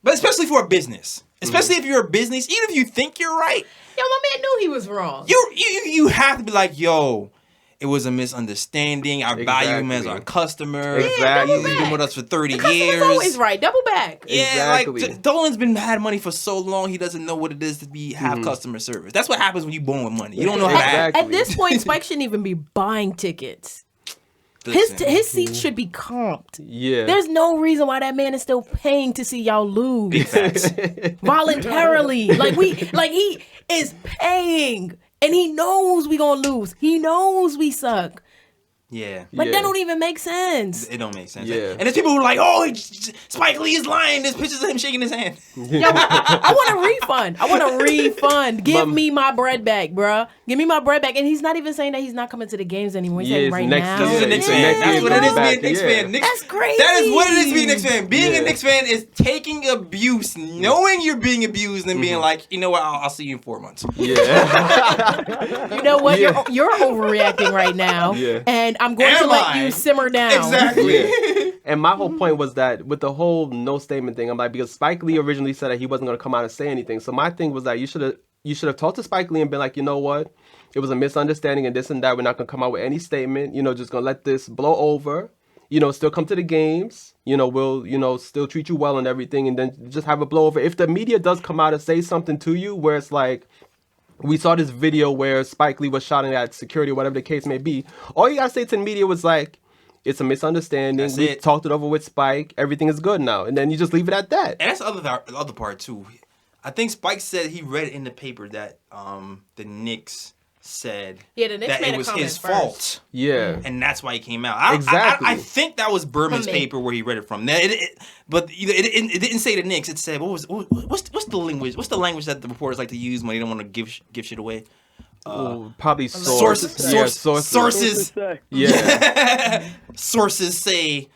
but especially for a business, especially if you're a business, even if you think you're right, yo, my man knew he was wrong. you have to be like, yo, it was a misunderstanding. I value him as our customer. Exactly. He's been with us for 30 The years. customer's always right. Double back. Yeah, Exactly. like Dolan's been had money for so long, he doesn't know what it is to have customer service. That's what happens when you're born with money. You don't know how to act. Exactly. At this point, Spike shouldn't even be buying tickets. Listen. His seats should be comped. Yeah. There's no reason why that man is still paying to see y'all lose Big facts. voluntarily. He is paying, and he knows we gonna lose. He knows we suck. Yeah. Like Yeah. that don't even make sense. It don't make sense. Yeah. And there's people who are like, oh, Spike Lee is lying. There's pictures of him shaking his hand. Yo, I want a refund. I want a refund. Give me my bread back, bruh. Give me my bread back. And he's not even saying that he's not coming to the games anymore. He's saying it's right next now. Because he's a Knicks fan. next That's year what it he'll is be being a back. Knicks Yeah. fan. That's crazy. That is what it is being a Knicks fan. Being Yeah. a Knicks fan is taking abuse, knowing you're being abused, and being like, you know what, I'll see you in 4 months. Yeah. You know what? Yeah. You're overreacting right now. Yeah. And I'm going to Am let I? you simmer down. Exactly. Yeah. And my whole point was that with the whole no statement thing, I'm like, because Spike Lee originally said that he wasn't going to come out and say anything. So my thing was that you should have talked to Spike Lee and been like, you know what, it was a misunderstanding and this and that. We're not going to come out with any statement. Just going to let this blow over. Still come to the games. We'll still treat you well and everything, and then just have a blow over. If the media does come out and say something to you, where it's like, we saw this video where Spike Lee was shouting at security, whatever the case may be. All you gotta say to the media was like, it's a misunderstanding. That's We it. talked it over with Spike. Everything is good now. And then you just leave it at that. And that's the other part too. I think Spike said he read in the paper that the Knicks said Yeah, the Knicks that made it a was comment his first. fault, Yeah. and that's why he came out. Exactly. I think that was Berman's From me. paper where he read it from. But it didn't say the Knicks. It said what's the language? What's the language that the reporters like to use when they don't want to give shit away? Probably Sources. Sources say. Yeah. Sources say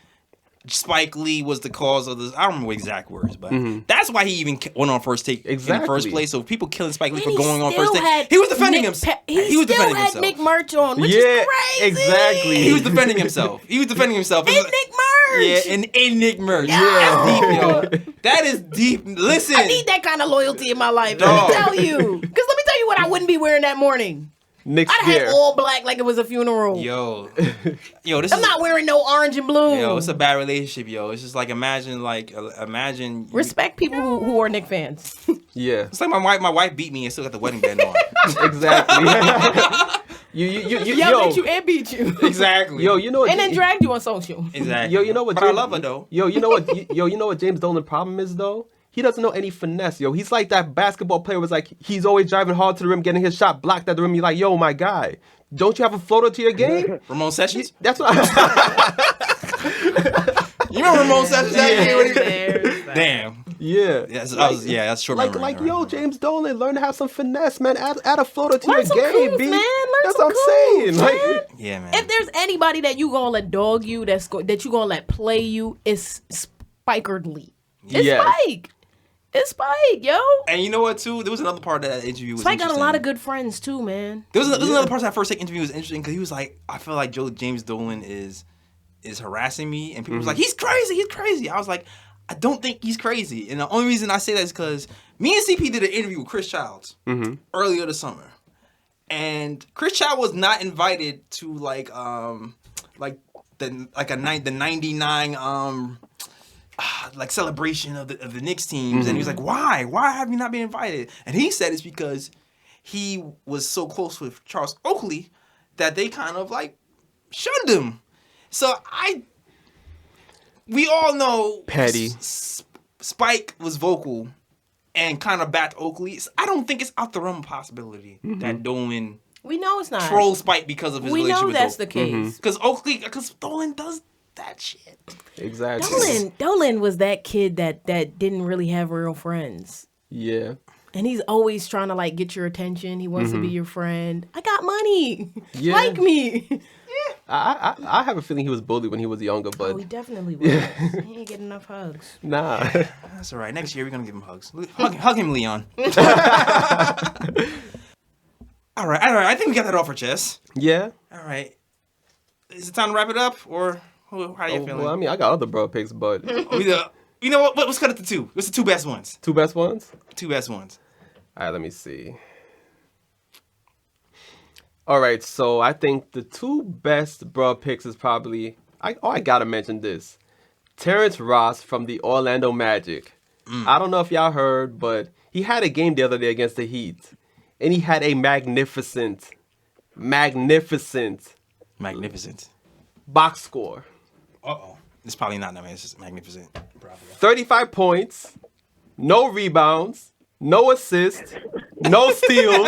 Spike Lee was the cause of this. I don't remember exact words, but that's why he even went on First Take in the Exactly. first place. So people killing Spike Lee And for he going on still First Take. had He was defending Nick himself. He was still defending had himself. Nick merch on, which Yeah, is crazy. exactly. He was defending himself. He was defending himself. And Nick merch. Yeah, and Nick merch. Yeah. That's deep, yo. That is deep. Listen. I need that kind of loyalty in my life. Dog. Let me tell you. Because let me tell you what I wouldn't be wearing that morning. Nick's I'd have gear. had all black like it was a funeral. Yo, this I'm is not wearing no orange and blue. yo. It's a bad relationship, yo. It's just like imagine. Respect people who are Knick fans. Yeah. It's like my wife beat me and still got the wedding band on. Exactly. you Yelled at you and beat you. Exactly. Yo, you know what? And then dragged you on social. Exactly. Yo, you know what? But I love her though. Yo, you know what? You know what James Dolan's problem is though? He doesn't know any finesse, yo. He's like that basketball player was like, he's always driving hard to the rim, getting his shot blocked at the rim. You're like, yo, my guy, don't you have a floater to your game? Ramon Sessions. That's what You remember Ramon Sessions? Yeah. Damn. Yeah. That's short memory. Like, yo, James Dolan, learn to have some finesse, man. Add a floater to Learn your some game, coups, B. man. Learn That's some what I'm saying. coups, man. Like, Yeah, man. If there's anybody that you gonna let dog you, that you gonna let play you, it's Spikeredly. It's Yes. Spike. It's Spike, yo. And you know what, too? There was another part of that interview was Spike got a interesting. lot of good friends too, man. There was another part of that First Take interview was interesting because he was like, I feel like James Dolan is harassing me, and people was like, he's crazy. I was like, I don't think he's crazy, and the only reason I say that is because me and CP did an interview with Chris Childs earlier this summer, and Chris Childs was not invited to the 99 like celebration of the Knicks teams, and he was like, why have you not been invited? And he said it's because he was so close with Charles Oakley that they kind of like shunned him. So we all know Petty. Spike was vocal and kind of backed Oakley. I don't think it's out the realm of possibility that Dolan We know it's not. troll Spike because of his We relationship know with that's Oakley. the case. Because Dolan does that shit. exactly. Dolan was that kid that didn't really have real friends. Yeah. And he's always trying to like get your attention. He wants to be your friend. I got money. Yeah. Like me. I have a feeling he was bullied when he was younger, but Oh, he definitely was. He ain't get enough hugs. nah. That's all right. Next year we're gonna give him hugs. Hug him, Leon. All right. I think we got that off our chest. Yeah. All right. Is it time to wrap it up, or how are you feeling? Well, I mean, I got other bro picks, but You know what? Let's cut it to two. What's the two best ones? two best ones. Two best ones. All right, let me see. All right, so I think the two best bro picks is probably I gotta mention this. Terrence Ross from the Orlando Magic. I don't know if y'all heard, but he had a game the other day against the Heat, and he had a magnificent box score. Uh-oh. It's probably not, man. It's just magnificent. Probably. 35 points, no rebounds, no assists, no steals,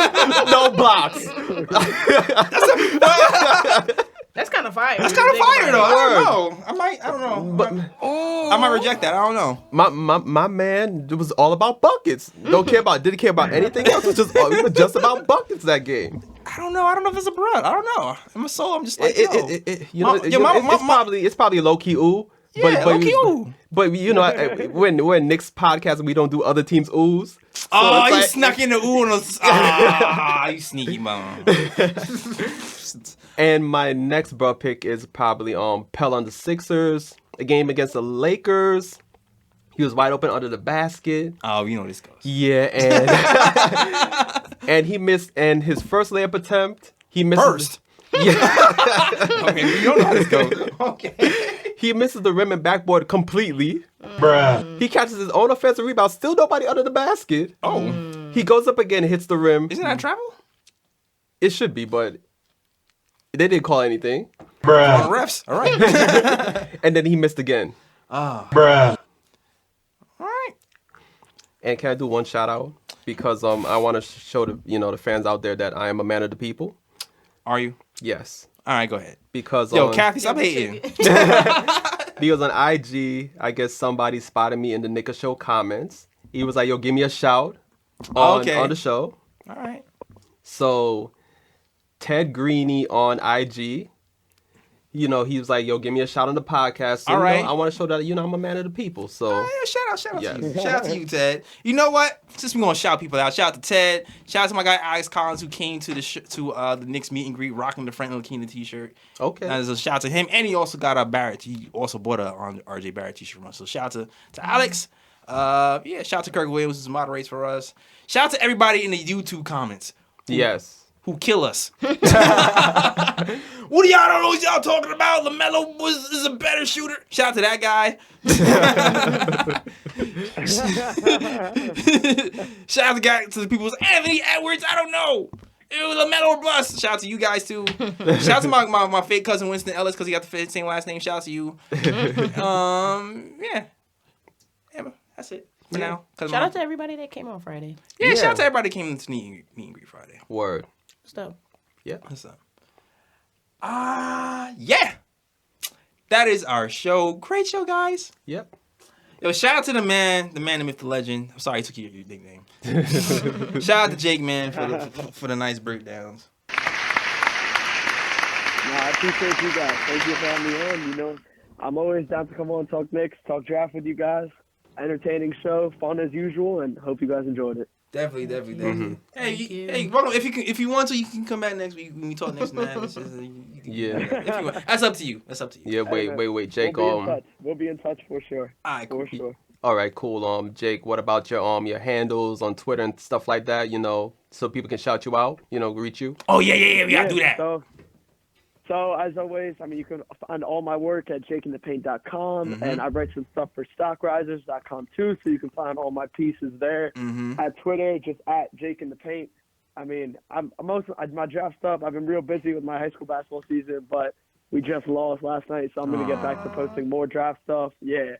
no blocks. That's kind of fire. That's kind of fire, though. I don't know. I don't know. But I might reject that. I don't know. my man, it was all about buckets. Didn't care about anything else. It was just about buckets that game. I don't know. I don't know if it's a bruh. I don't know. In my soul, I'm just like, It's probably a low key ooh. Yeah, low-key ooh. But you know, when Knicks podcast, we don't do other teams oohs. So oh, you like, snuck in the ooh on us. Ah, you sneaky mom. And my next bro pick is probably Pell on the Sixers. A game against the Lakers. He was wide open under the basket. Oh, you know this goes. Yeah, and and he missed. And his first layup attempt, he missed. First. Yeah. Okay, you don't know how this goes. Okay. He misses the rim and backboard completely. Bruh. He catches his own offensive rebound. Still nobody under the basket. Oh. He goes up again and hits the rim. Isn't that travel? It should be, but they didn't call anything. Bruh. Refs. All right. And then he missed again. Bruh. All right. And can I do one shout out? Because I want to show the fans out there that I am a man of the people. Are you? Yes. All right, go ahead. Because Yo, Kathy, stop hating. Because on IG, I guess somebody spotted me in the Knick of Show comments. He was like, yo, give me a shout on the show. All right. So Ted Greeny on IG, he was like, yo, give me a shout on the podcast. So, all right. I want to show that, I'm a man of the people. So Yeah, shout out Yes. to you. Shout out to you, Ted. You know what? Since we're gonna shout people out, shout out to Ted. Shout out to my guy Alex Collins who came to the Knicks meet and greet, rocking the Frank Ntilikina t-shirt. Okay. And a shout out to him, and he also got a Barrett. He also bought a RJ Barrett t-shirt run. So shout out to Alex. Shout out to Kirk Williams who moderates for us. Shout out to everybody in the YouTube comments. Yes. Who kill us? What do y'all don't know what y'all talking about? LaMelo is a better shooter. Shout out to that guy. Shout out to the people who's Anthony Edwards. I don't know. It was LaMelo or bust. Shout out to you guys too. Shout out to my fake cousin Winston Ellis because he got the same last name. Shout out to you. Yeah, that's it for now. Shout out to everybody that came on Friday. Yeah, shout out to everybody that came to meet and greet Friday. Word. Stuff. Yeah. What's up? Yeah. That is our show. Great show, guys. Yep. Yo, shout out to the man, the myth, the legend. I'm sorry I took your nickname. Shout out to Jake, man, for the nice breakdowns. I appreciate you guys. Thank you for having me on. I'm always down to come on, talk Knicks, talk draft with you guys. Entertaining show, fun as usual, and hope you guys enjoyed it. Definitely. Mm-hmm. Hey, welcome. If you want to, you can come back next week when we talk next time. Yeah. If you want. That's up to you. Yeah, wait, Jake. We'll be in touch for sure. All right, cool. For sure. All right, cool. Jake, what about your handles on Twitter and stuff like that? So people can shout you out. Reach you. Oh yeah. We gotta do that. So as always, you can find all my work at jakeinthepaint.com, and I write some stuff for stockrisers.com too, so you can find all my pieces there. At Twitter, just at jakeinthepaint. I'm my draft stuff. I've been real busy with my high school basketball season, but we just lost last night, so I'm gonna get back to posting more draft stuff. Yeah,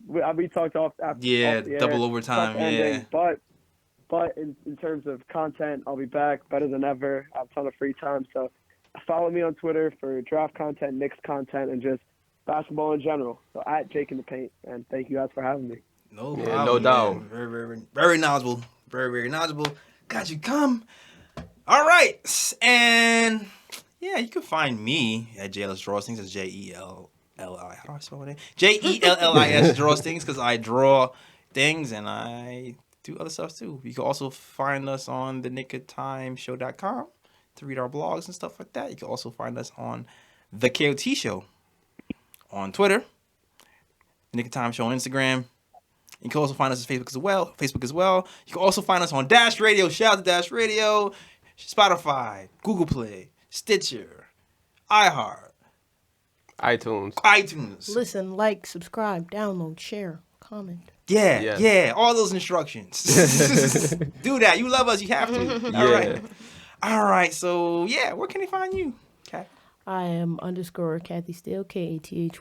we talked off after. Yeah, off double overtime. Yeah. But in terms of content, I'll be back better than ever. I have a ton of free time, so follow me on Twitter for draft content, Knicks content, and just basketball in general. So at Jake in the Paint, and thank you guys for having me. No doubt. Very, very, very knowledgeable. Very, very knowledgeable. Glad you come. All right. And yeah, you can find me at JLS Drawstings. That's Jelli. How do I spell my name? JELLIS Drawstings, because I draw things and I do other stuff too. You can also find us on the nickoftimeshow.com to read our blogs and stuff like that. You can also find us on the KOT Show on Twitter, Knick of Time Show on Instagram. You can also find us on Facebook as well. You can also find us on Dash Radio. Shout out to Dash Radio, Spotify, Google Play, Stitcher, iHeart, iTunes. Listen, like, subscribe, download, share, comment. Yeah, all those instructions. Do that. You love us, you have to. All right. So yeah, where can they find you, Kat? I am _Kathy Steele, KATHYSTEELE.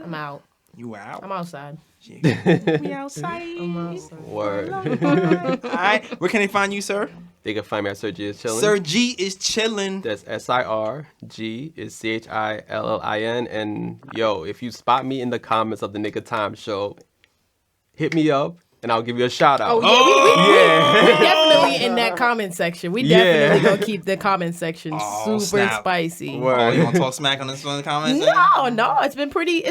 I'm out. You out? I'm outside. We outside. I'm outside. Word. All right. Where can they find you, sir? They can find me at Sir G is Chillin'. Sir G is chilling. That's SIR. G is CHILLIN. And yo, if you spot me in the comments of the Knick of Time Show, hit me up and I'll give you a shout out. We definitely in that comment section. We definitely gonna keep the comment section super spicy. Oh, you want to talk smack on this one in the comments? No, it's been pretty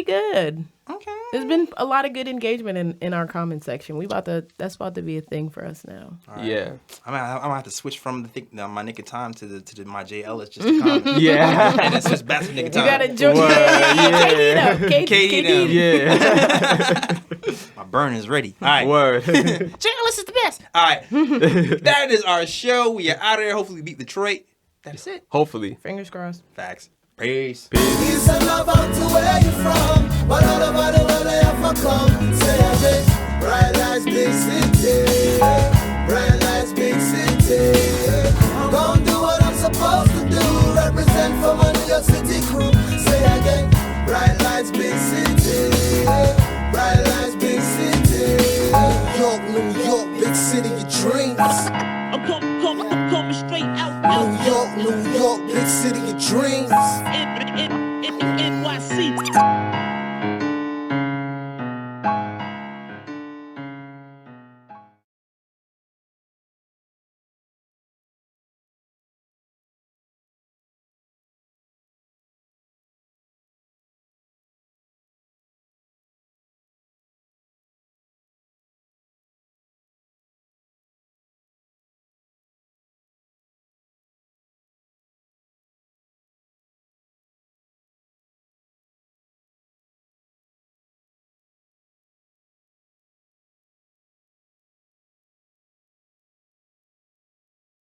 good. Okay. There's been a lot of good engagement in our comment section. That's about to be a thing for us now. Right. Yeah. I'm gonna have to switch from my Knick of Time to my JLS just to comment. Yeah. And then switch back to Knick of Time. You gotta join. KD. Yeah. My burn is ready. All right. Word. JLS is the best. All right. That is our show. We are out of here. Hopefully we beat Detroit. That's it. Hopefully. Fingers crossed. Facts. Peace. Peace and love out to where you from. But all over the world they ever come. Say again, bright lights, big city. Bright lights, big city. Gonna do what I'm supposed to do. Represent for my New York City crew. Say again, bright lights, big city. Bright lights, big city. New York, big city of dreams. I'm coming straight out. New York, big city of dreams. NYC.